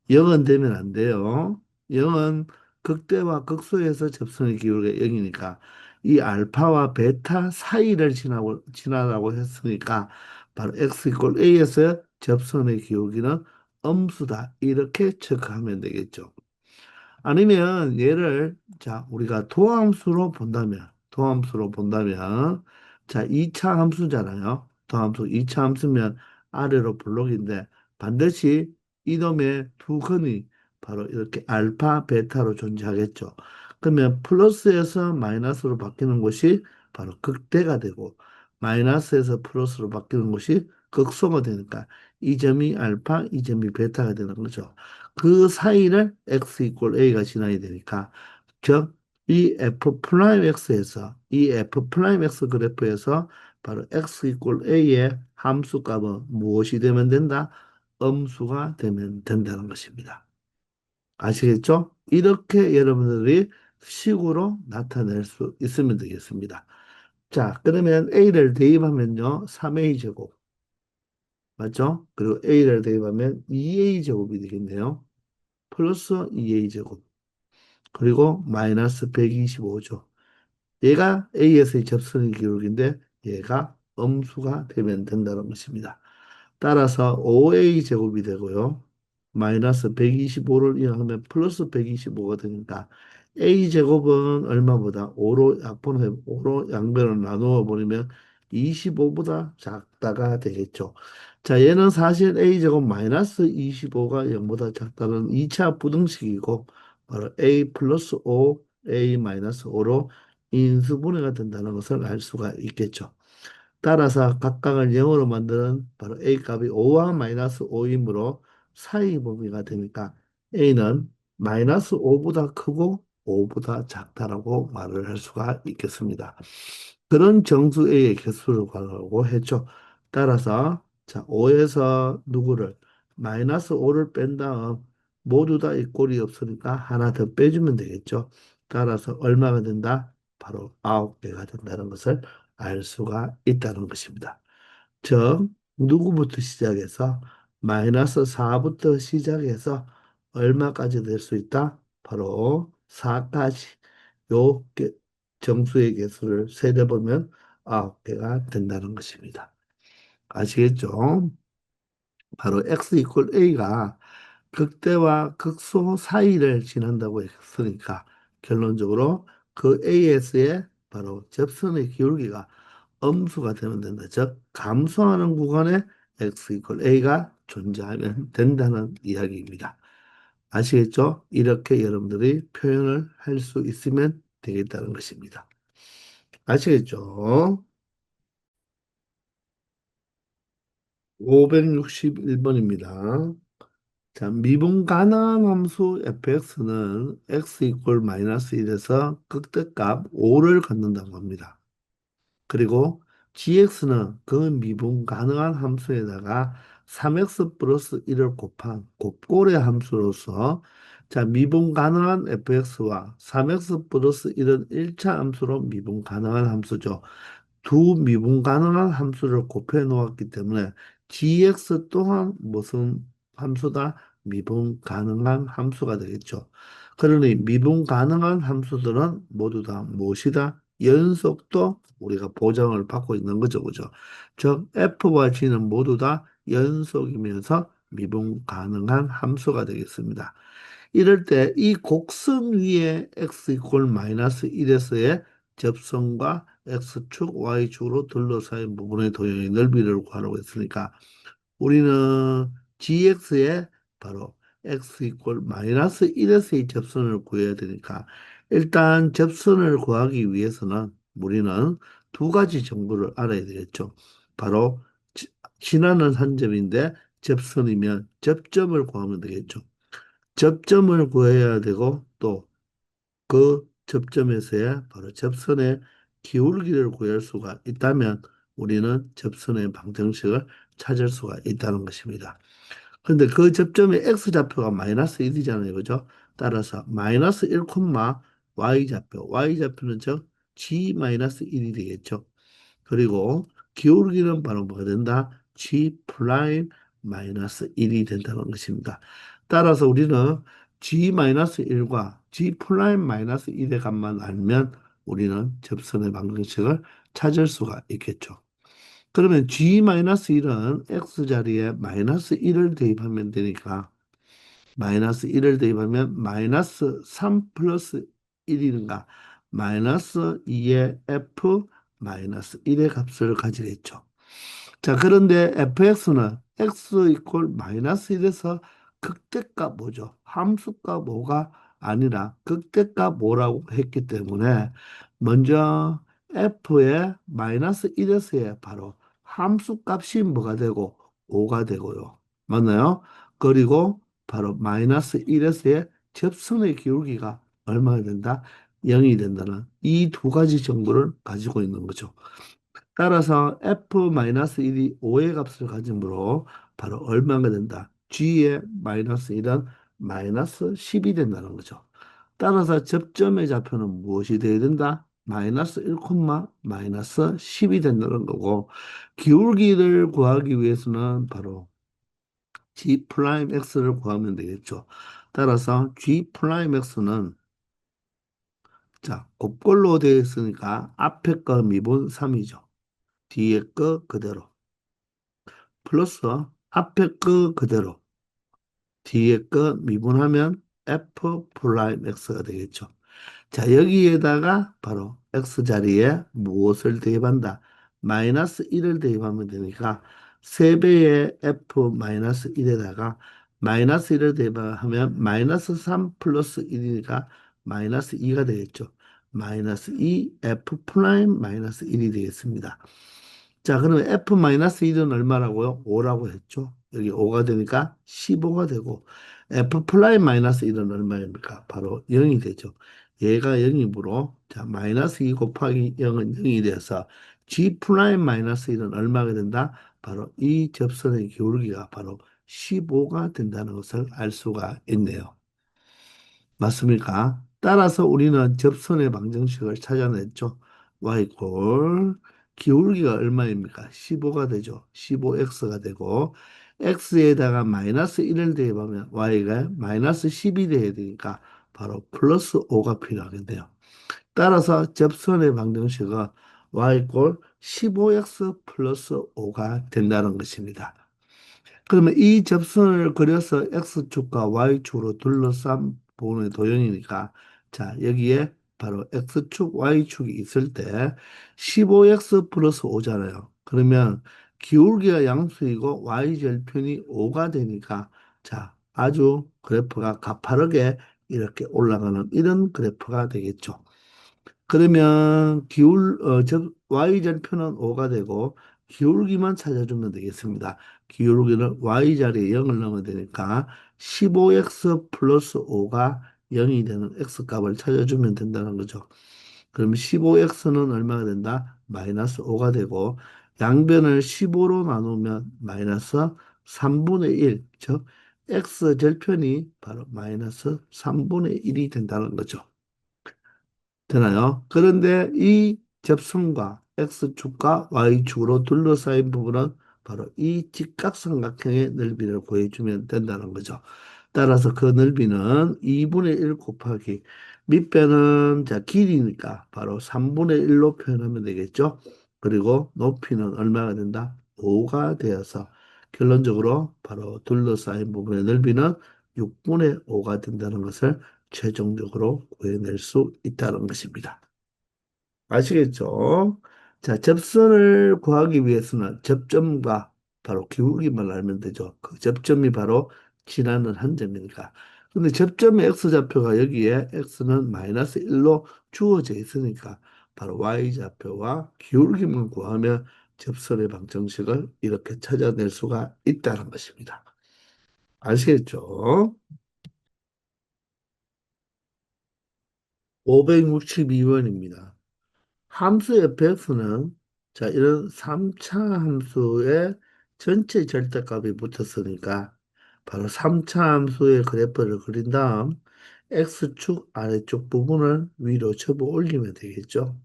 0은 되면 안 돼요. 0은 극대와 극소에서 접선의 기울기가 0이니까 이 알파와 베타 사이를 지나라고 했으니까 바로 x 이퀄 a에서 접선의 기울기는 음수다. 이렇게 체크하면 되겠죠. 아니면 얘를 자 우리가 도함수로 본다면 자 2차 함수잖아요. 도함수 2차 함수면 아래로 블록인데 반드시 이놈의 두 근이 바로 이렇게 알파 베타로 존재하겠죠. 그러면 플러스에서 마이너스로 바뀌는 것이 바로 극대가 되고 마이너스에서 플러스로 바뀌는 것이 극소가 되니까 이 점이 알파, 이 점이 베타가 되는 거죠. 그 사이를 x 이퀄 a가 지나야 되니까 즉 이 f 프라임 x에서 이 f 프라임 x 그래프에서 바로 x 이퀄 a의 함수 값은 무엇이 되면 된다? 음수가 되면 된다는 것입니다. 아시겠죠? 이렇게 여러분들이 식으로 나타낼 수 있으면 되겠습니다. 자, 그러면 a를 대입하면요. 3a 제곱 맞죠? 그리고 a를 대입하면 2a 제곱이 되겠네요. 플러스 2a 제곱 그리고 마이너스 125죠. 얘가 A에서의 접선의 기울기인데 얘가 음수가 되면 된다는 것입니다. 따라서 5A 제곱이 되고요. 마이너스 125를 이용하면 플러스 125가 되니까 A 제곱은 얼마보다 5로 약분해 5로 양변을 나누어 버리면 25보다 작다가 되겠죠. 자, 얘는 사실 A 제곱 마이너스 25가 0보다 작다는 2차 부등식이고 바로 A 플러스 5, A 마이너스 5로 인수분해가 된다는 것을 알 수가 있겠죠. 따라서 각각을 0으로 만드는 바로 A 값이 5와 마이너스 5이므로 사이 범위가 되니까 A는 마이너스 5보다 크고 5보다 작다라고 말을 할 수가 있겠습니다. 그런 정수 A의 개수를 구하라고 했죠. 따라서 자 5에서 누구를 마이너스 5를 뺀 다음 모두 다 이꼴이 없으니까 하나 더 빼주면 되겠죠. 따라서 얼마가 된다? 바로 9개가 된다는 것을 알 수가 있다는 것입니다. 즉 누구부터 시작해서 마이너스 4부터 시작해서 얼마까지 될 수 있다? 바로 4까지 요 정수의 개수를 세려보면 9개가 된다는 것입니다. 아시겠죠? 바로 x 이퀄 a가 극대와 극소 사이를 지난다고 했으니까 결론적으로 그 AS의 바로 접선의 기울기가 음수가 되면 된다. 즉 감소하는 구간에 x 이퀄 a가 존재하면 된다는 이야기입니다. 아시겠죠? 이렇게 여러분들이 표현을 할 수 있으면 되겠다는 것입니다. 아시겠죠? 561번입니다. 자, 미분 가능한 함수 fx는 x 이퀄 마이너스 1에서 극대값 5를 갖는다고 합니다. 그리고 gx는 그 미분 가능한 함수에다가 3x 플러스 1을 곱한 곱골의 함수로서 자, 미분 가능한 fx와 3x 플러스 1은 1차 함수로 미분 가능한 함수죠. 두 미분 가능한 함수를 곱해 놓았기 때문에 gx 또한 무슨 함수다? 미분 가능한 함수가 되겠죠. 그러니 미분 가능한 함수들은 모두 다 무엇이다? 연속도 우리가 보장을 받고 있는 거죠. 그죠? 즉 f와 g는 모두 다 연속이면서 미분 가능한 함수가 되겠습니다. 이럴 때 이 곡선 위에 x 이퀄 마이너스 1에서의 접선과 x축, y축으로 둘러싸인 부분의 도형의 넓이를 구하라고 했으니까 우리는 gx에 바로 x 이퀄 마이너스 1에서의 접선을 구해야 되니까 일단 접선을 구하기 위해서는 우리는 두 가지 정보를 알아야 되겠죠. 바로 지나는 한 점인데 접선이면 접점을 구하면 되겠죠. 접점을 구해야 되고 또 그 접점에서의 바로 접선의 기울기를 구할 수가 있다면 우리는 접선의 방정식을 찾을 수가 있다는 것입니다. 근데 그 접점의 x좌표가 마이너스 1이잖아요. 그죠? 따라서 마이너스 1, y좌표는 즉 g 마이너스 1이 되겠죠. 그리고 기울기는 바로 뭐가 된다? g 프라임 마이너스 1이 된다는 것입니다. 따라서 우리는 g 마이너스 1과 g 프라임 마이너스 1의 값만 알면 우리는 접선의 방정식을 찾을 수가 있겠죠. 그러면 g 마이너스 1은 x 자리에 마이너스 1을 대입하면 되니까 마이너스 1을 대입하면 마이너스 3 플러스 1이든가 마이너스 2의 f 마이너스 1의 값을 가지겠죠. 자, 그런데 fx는 x 이퀄 마이너스 1에서 극대값 뭐죠? 함수값 뭐가 아니라 극대값 뭐라고 했기 때문에 먼저 f의 마이너스 1에서의 바로 함수값이 뭐가 되고 5가 되고요. 맞나요? 그리고 바로 마이너스 1에서의 접선의 기울기가 얼마가 된다? 0이 된다는 이 두 가지 정보를 가지고 있는 거죠. 따라서 f-1이 5의 값을 가지므로 바로 얼마가 된다? g의 마이너스 1은 마이너스 10이 된다는 거죠. 따라서 접점의 좌표는 무엇이 되어야 된다? 마이너스 1, 마이너스 10이 된다는 거고 기울기를 구하기 위해서는 바로 g 프라임 x를 구하면 되겠죠. 따라서 g 프라임 x는 자, 곱걸로 되어 있으니까 앞에 거 미분 3이죠. 뒤에 거 그대로. 플러스 앞에 거 그대로 뒤에 거 미분하면 f 프라임 x가 되겠죠. 자, 여기에다가 바로 x 자리에 무엇을 대입한다? 마이너스 1을 대입하면 되니까 3배의 f 마이너스 1에다가 마이너스 1을 대입하면 마이너스 3 플러스 1이니까 마이너스 2가 되겠죠. 마이너스 2 f 프라임 마이너스 1이 되겠습니다. 자, 그러면 f-1은 얼마라고요? 5라고 했죠. 여기 5가 되니까 15가 되고 f'-1은 얼마입니까? 바로 0이 되죠. 얘가 0이므로 자, 마이너스 2 곱하기 0은 0이 돼서 g'-1은 얼마가 된다? 바로 이 접선의 기울기가 바로 15가 된다는 것을 알 수가 있네요. 맞습니까? 따라서 우리는 접선의 방정식을 찾아냈죠. y골 기울기가 얼마입니까? 15가 되죠. 15x가 되고 x에다가 마이너스 1을 대입하면 y가 마이너스 10이 돼야 되니까 바로 플러스 5가 필요하겠네요. 따라서 접선의 방정식은 y골 15x 플러스 5가 된다는 것입니다. 그러면 이 접선을 그려서 x축과 y축으로 둘러싼 부분의 도형이니까 자 여기에 바로 x축, y축이 있을 때 15x 플러스 5잖아요. 그러면 기울기가 양수이고 y절편이 5가 되니까 자 아주 그래프가 가파르게 이렇게 올라가는 이런 그래프가 되겠죠. 그러면 y절편은 5가 되고 기울기만 찾아주면 되겠습니다. 기울기는 y자리에 0을 넣으면 되니까 15x 플러스 5가 0이 되는 x값을 찾아주면 된다는 거죠. 그럼 15x는 얼마가 된다? 마이너스 5가 되고 양변을 15로 나누면 마이너스 3분의 1, 즉 x절편이 바로 마이너스 3분의 1이 된다는 거죠. 되나요? 그런데 이 접선과 X축과 Y축으로 둘러싸인 부분은 바로 이 직각삼각형의 넓이를 구해주면 된다는 거죠. 따라서 그 넓이는 2분의 1 곱하기 밑변은 자 길이니까 바로 3분의 1로 표현하면 되겠죠. 그리고 높이는 얼마가 된다? 5가 되어서 결론적으로 바로 둘러싸인 부분의 넓이는 6분의 5가 된다는 것을 최종적으로 구해낼 수 있다는 것입니다. 아시겠죠? 자, 접선을 구하기 위해서는 접점과 바로 기울기만 알면 되죠. 그 접점이 바로 지나는 한 점이니까. 근데 접점의 x좌표가 여기에 x는 마이너스 1로 주어져 있으니까 바로 y좌표와 기울기만 구하면 접선의 방정식을 이렇게 찾아낼 수가 있다는 것입니다. 아시겠죠? 562번입니다. 함수 fx는 자, 이런 3차 함수의 전체 절대값이 붙었으니까 바로 3차 함수의 그래프를 그린 다음 x축 아래쪽 부분을 위로 접어 올리면 되겠죠.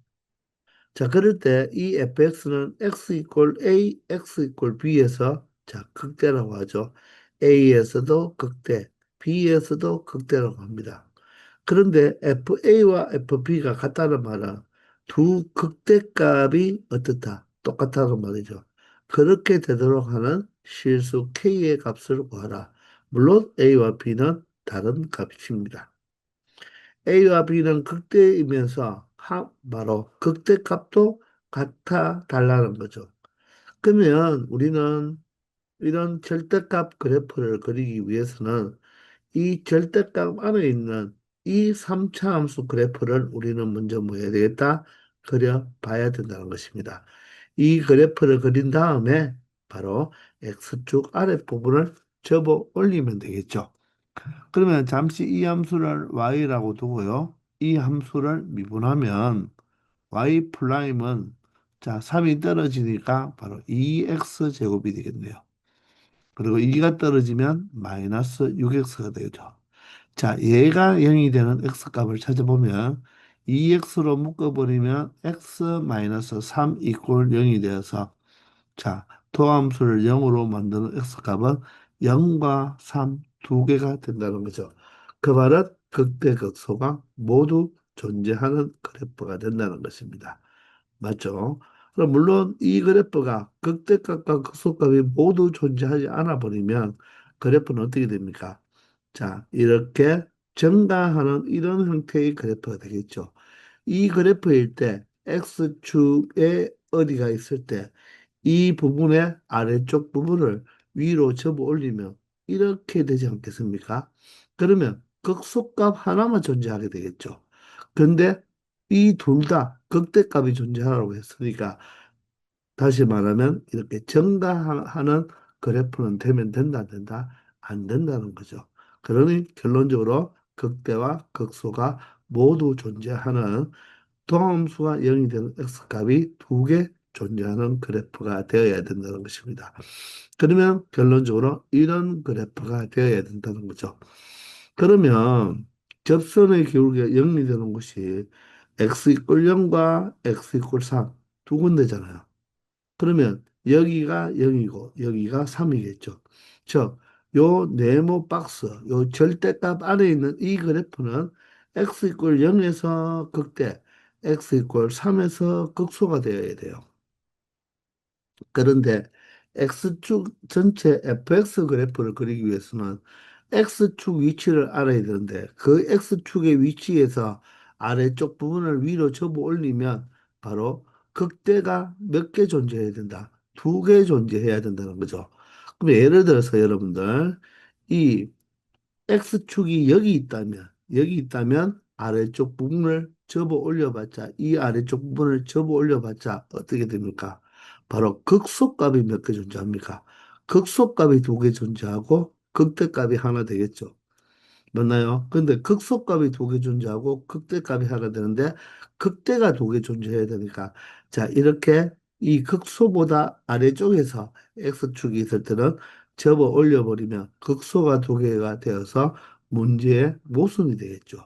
자, 그럴 때 이 fx는 x 이퀄 a, x 이퀄 b에서 자, 극대라고 하죠. a에서도 극대, b에서도 극대라고 합니다. 그런데 FA와 FB가 같다는 말은 두 극대값이 어떻다? 똑같다는 말이죠. 그렇게 되도록 하는 실수 K의 값을 구하라. 물론 A와 B는 다른 값입니다. A와 B는 극대이면서 바로 극대값도 같아 달라는 거죠. 그러면 우리는 이런 절대값 그래프를 그리기 위해서는 이 절대값 안에 있는 이 3차 함수 그래프를 우리는 먼저 뭐 해야 되겠다? 그려 봐야 된다는 것입니다. 이 그래프를 그린 다음에 바로 X축 아랫부분을 접어 올리면 되겠죠. 그러면 잠시 이 함수를 y라고 두고요. 이 함수를 미분하면 y 프라임은 자, 3이 떨어지니까 바로 2x 제곱이 되겠네요. 그리고 2가 떨어지면 마이너스 6x가 되죠. 자, 얘가 0이 되는 x값을 찾아보면 2x로 묶어버리면 x-3 이퀄 0이 되어서 자, 도함수를 0으로 만드는 x값은 0과 3 두 개가 된다는 거죠. 그 말은 극대극소가 모두 존재하는 그래프가 된다는 것입니다. 맞죠? 그럼 물론 이 그래프가 극대값과 극소값이 모두 존재하지 않아 버리면 그래프는 어떻게 됩니까? 자, 이렇게 증가하는 이런 형태의 그래프가 되겠죠. 이 그래프일 때 X축에 어디가 있을 때 이 부분의 아래쪽 부분을 위로 접어 올리면 이렇게 되지 않겠습니까? 그러면 극소값 하나만 존재하게 되겠죠. 근데 이 둘 다 극대값이 존재하라고 했으니까 다시 말하면 이렇게 증가하는 그래프는 되면 된다, 안 된다? 안 된다는 거죠. 그러니 결론적으로 극대와 극소가 모두 존재하는 도함수가 0이 되는 x값이 두 개 존재하는 그래프가 되어야 된다는 것입니다. 그러면 결론적으로 이런 그래프가 되어야 된다는 거죠. 그러면 접선의 기울기가 0이 되는 곳이 x 이퀄 0과 x 이퀄 3 두 군데잖아요. 그러면 여기가 0이고 여기가 3이겠죠. 즉, 요 네모 박스, 요 절대값 안에 있는 이 그래프는 x 이퀄 0에서 극대, x 이퀄 3에서 극소가 되어야 돼요. 그런데 X축 전체 fx 그래프를 그리기 위해서는 X축 위치를 알아야 되는데 그 X축의 위치에서 아래쪽 부분을 위로 접어 올리면 바로 극대가 몇 개 존재해야 된다. 두 개 존재해야 된다는 거죠. 그럼 예를 들어서 여러분들 이 X축이 여기 있다면 아래쪽 부분을 접어 올려봤자 이 아래쪽 부분을 접어 올려봤자 어떻게 됩니까? 바로 극소값이 몇 개 존재합니까? 극소값이 두 개 존재하고 극대값이 하나 되겠죠. 맞나요? 근데 극소값이 두 개 존재하고 극대값이 하나 되는데 극대가 두 개 존재해야 되니까 자 이렇게 이 극소보다 아래쪽에서 x축이 있을 때는 접어 올려버리면 극소가 두 개가 되어서 문제의 모순이 되겠죠.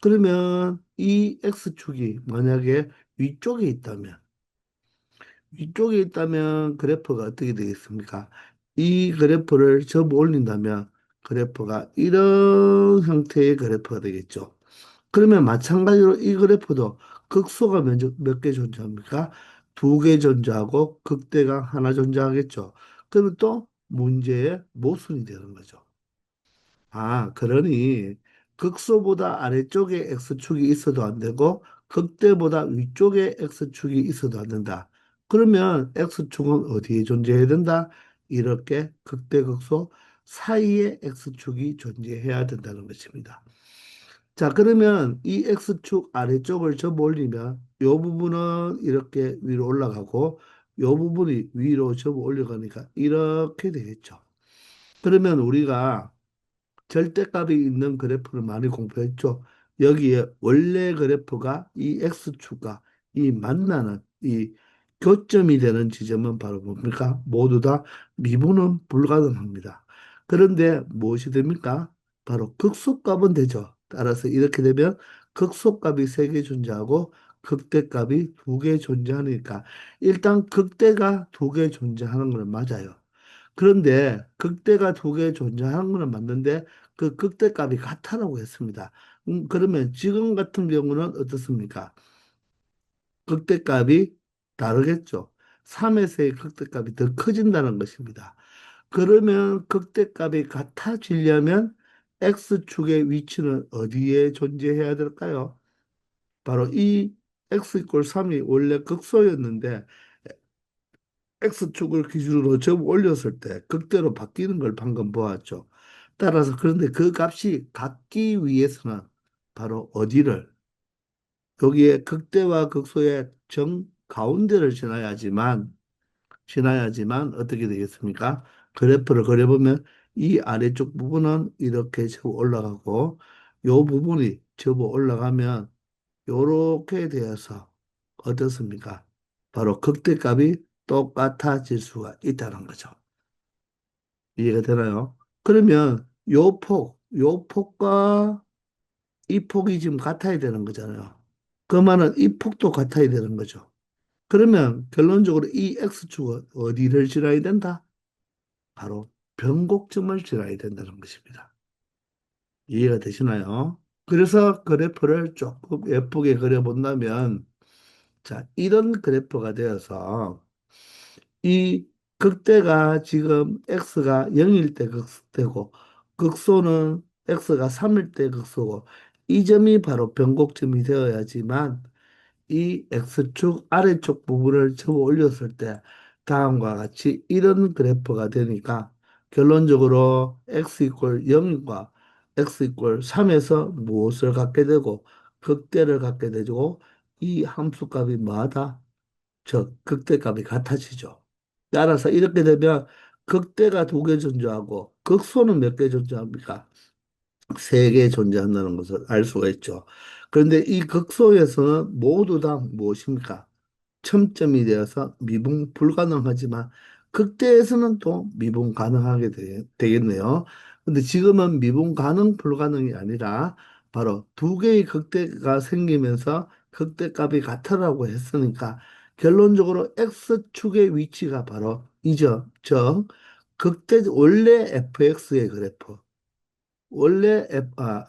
그러면 이 x축이 만약에 위쪽에 있다면 그래프가 어떻게 되겠습니까? 이 그래프를 접어 올린다면 그래프가 이런 형태의 그래프가 되겠죠. 그러면 마찬가지로 이 그래프도 극소가 몇 개 존재합니까? 두 개 존재하고 극대가 하나 존재하겠죠. 그러면 또 문제의 모순이 되는 거죠. 아, 그러니 극소보다 아래쪽에 x축이 있어도 안 되고 극대보다 위쪽에 x축이 있어도 안 된다. 그러면 x축은 어디에 존재해야 된다? 이렇게 극대 극소 사이에 x축이 존재해야 된다는 것입니다. 자, 그러면 이 x축 아래쪽을 접어 올리면 이 부분은 이렇게 위로 올라가고 이 부분이 위로 접어 올려가니까 이렇게 되겠죠. 그러면 우리가 절대값이 있는 그래프를 많이 공부했죠. 여기에 원래 그래프가 이 x축과 이 만나는 이 교점이 되는 지점은 바로 뭡니까? 모두 다 미분은 불가능합니다. 그런데 무엇이 됩니까? 바로 극소값은 되죠. 따라서 이렇게 되면 극소값이 세 개 존재하고 극대값이 두 개 존재하니까 일단 극대가 두 개 존재하는 건 맞아요. 그런데 극대가 두 개 존재하는 건 맞는데 그 극대값이 같다라고 했습니다. 그러면 지금 같은 경우는 어떻습니까? 극대값이 다르겠죠. 3에서의 극대값이 더 커진다는 것입니다. 그러면 극대값이 같아지려면 x축의 위치는 어디에 존재해야 될까요? 바로 이 x 이퀄 3이 원래 극소였는데 x축을 기준으로 점 올렸을 때 극대로 바뀌는 걸 방금 보았죠. 따라서 그런데 그 값이 같기 위해서는 바로 어디를 여기에 극대와 극소의 정 가운데를 지나야지만 어떻게 되겠습니까? 그래프를 그려보면 이 아래쪽 부분은 이렇게 접어 올라가고 요 부분이 접어 올라가면 요렇게 되어서 어떻습니까? 바로 극대값이 똑같아질 수가 있다는 거죠. 이해가 되나요? 그러면 요 폭과 이 폭이 지금 같아야 되는 거잖아요. 그 말은 이 폭도 같아야 되는 거죠. 그러면 결론적으로 이 X축은 어디를 지나야 된다? 바로 변곡점을 지나야 된다는 것입니다. 이해가 되시나요? 그래서 그래프를 조금 예쁘게 그려본다면, 자, 이런 그래프가 되어서 이 극대가 지금 X가 0일 때 극대고, 극소는 X가 3일 때 극소고, 이 점이 바로 변곡점이 되어야지만 이 X축 아래쪽 부분을 접어 올렸을 때 다음과 같이 이런 그래프가 되니까 결론적으로 X 이퀄 0과 X 이퀄 3에서 무엇을 갖게 되고 극대를 갖게 되고 이 함수값이 뭐하다? 즉 극대값이 같아지죠. 따라서 이렇게 되면 극대가 두 개 존재하고 극소는 몇 개 존재합니까? 세 개 존재한다는 것을 알 수가 있죠. 그런데 이 극소에서는 모두 다 무엇입니까? 첨점이 되어서 미분 불가능하지만 극대에서는 또 미분 가능하게 되겠네요. 근데 지금은 미분 가능 불가능이 아니라 바로 두 개의 극대가 생기면서 극대값이 같으라고 했으니까 결론적으로 x축의 위치가 바로 이죠. 즉 극대 원래 fx의 그래프 원래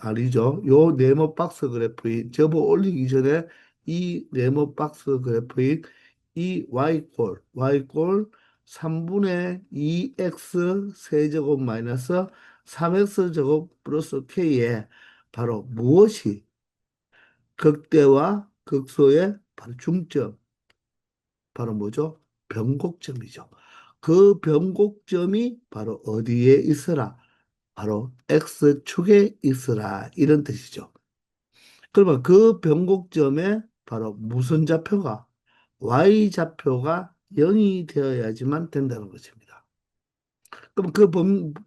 아니죠. 요 네모 박스 그래프인 접어 올리기 전에 이 네모 박스 그래프인 이 y 꼴 3분의 2x 세제곱 마이너스 3x 제곱 플러스 k에 바로 무엇이 극대와 극소의 바로 중점 바로 뭐죠? 변곡점이죠. 그 변곡점이 바로 어디에 있으라? 바로 X축에 있으라. 이런 뜻이죠. 그러면 그 변곡점에 바로 무슨 좌표가? Y좌표가 0이 되어야지만 된다는 것입니다. 그럼 그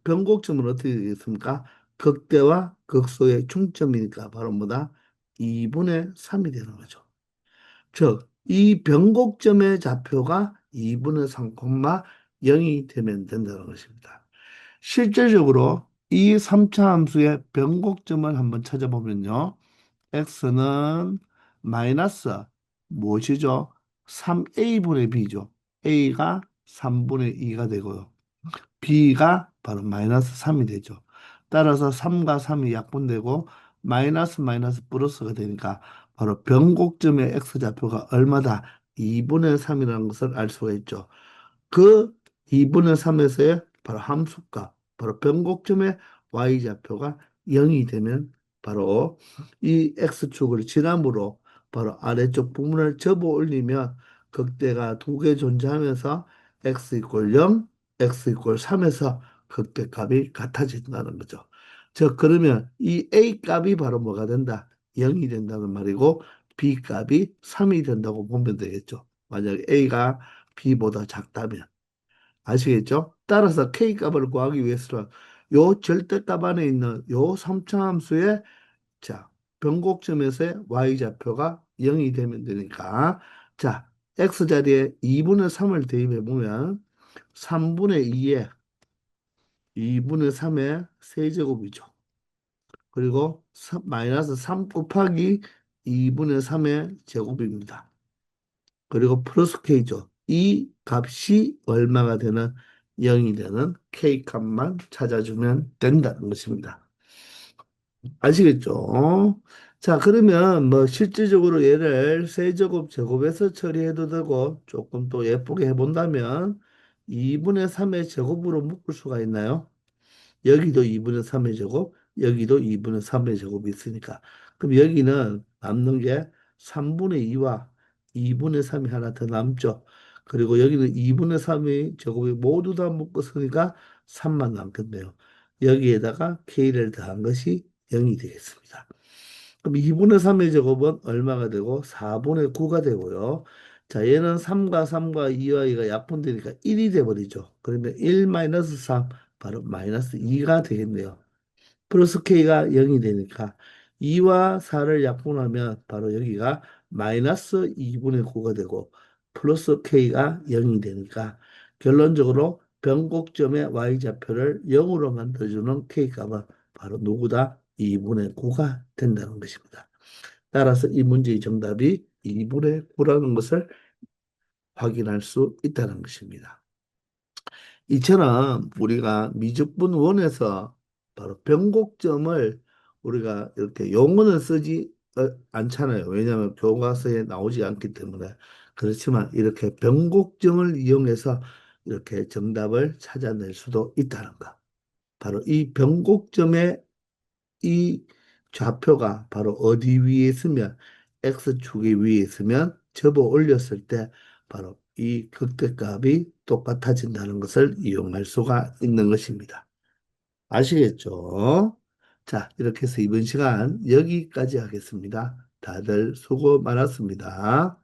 변곡점은 어떻게 되겠습니까? 극대와 극소의 중점이니까 바로 뭐다? 2분의 3이 되는 거죠. 즉, 이 변곡점의 좌표가 2분의 3, 0이 되면 된다는 것입니다. 실제적으로 이 3차 함수의 변곡점을 한번 찾아보면요. x는 마이너스 무엇이죠? 3a분의 b죠. a가 3분의 2가 되고요. b가 바로 마이너스 3이 되죠. 따라서 3과 3이 약분되고 마이너스 마이너스 플러스가 되니까 바로 변곡점의 x좌표가 얼마다? 2분의 3이라는 것을 알 수가 있죠. 그 2분의 3에서의 바로 함수값, 바로 변곡점의 y좌표가 0이 되면 바로 이 x축을 지남으로 바로 아래쪽 부분을 접어 올리면 극대가 두 개 존재하면서 x 이퀄 0, x 이퀄 3에서 극대값이 같아진다는 거죠. 즉 그러면 이 a 값이 바로 뭐가 된다? 0이 된다는 말이고 b 값이 3이 된다고 보면 되겠죠. 만약 a가 b보다 작다면 아시겠죠? 따라서 K값을 구하기 위해서는 요 절대값 안에 있는 요 3차 함수의 자, 변곡점에서의 y좌표가 0이 되면 되니까 자, x자리에 2분의 3을 대입해 보면 3분의 2에 2분의 3의 세제곱이죠. 그리고 마이너스 3 곱하기 2분의 3의 제곱입니다. 그리고 플러스 k죠. 이 값이 얼마가 되는 0이 되는 k 값만 찾아주면 된다는 것입니다. 아시겠죠? 자, 그러면 뭐 실질적으로 얘를 세제곱, 제곱해서 처리해도 되고 조금 또 예쁘게 해본다면 2분의 3의 제곱으로 묶을 수가 있나요? 여기도 2분의 3의 제곱, 여기도 2분의 3의 제곱이 있으니까. 그럼 여기는 남는 게 3분의 2와 2분의 3이 하나 더 남죠. 그리고 여기는 2분의 3의 제곱이 모두 다 묶었으니까 3만 남겠네요. 여기에다가 k를 더한 것이 0이 되겠습니다. 그럼 2분의 3의 제곱은 얼마가 되고 4분의 9가 되고요. 자, 얘는 3과 3과 2와 2가 약분되니까 1이 돼버리죠. 그러면 1 마이너스 3, 바로 마이너스 2가 되겠네요. 플러스 k가 0이 되니까 2와 4를 약분하면 바로 여기가 마이너스 2분의 9가 되고 플러스 k가 0이 되니까 결론적으로 변곡점의 y좌표를 0으로 만들어주는 k값은 바로 누구다? 2분의 9가 된다는 것입니다. 따라서 이 문제의 정답이 2분의 9라는 것을 확인할 수 있다는 것입니다. 이처럼 우리가 미적분 원에서 바로 변곡점을 우리가 이렇게 용어는 쓰지 않잖아요. 왜냐하면 교과서에 나오지 않기 때문에. 그렇지만 이렇게 변곡점을 이용해서 이렇게 정답을 찾아낼 수도 있다는 것. 바로 이 변곡점의 이 좌표가 바로 어디 위에 있으면 x축이 위에 있으면 접어 올렸을 때 바로 이 극대값이 똑같아진다는 것을 이용할 수가 있는 것입니다. 아시겠죠? 자, 이렇게 해서 이번 시간 여기까지 하겠습니다. 다들 수고 많았습니다.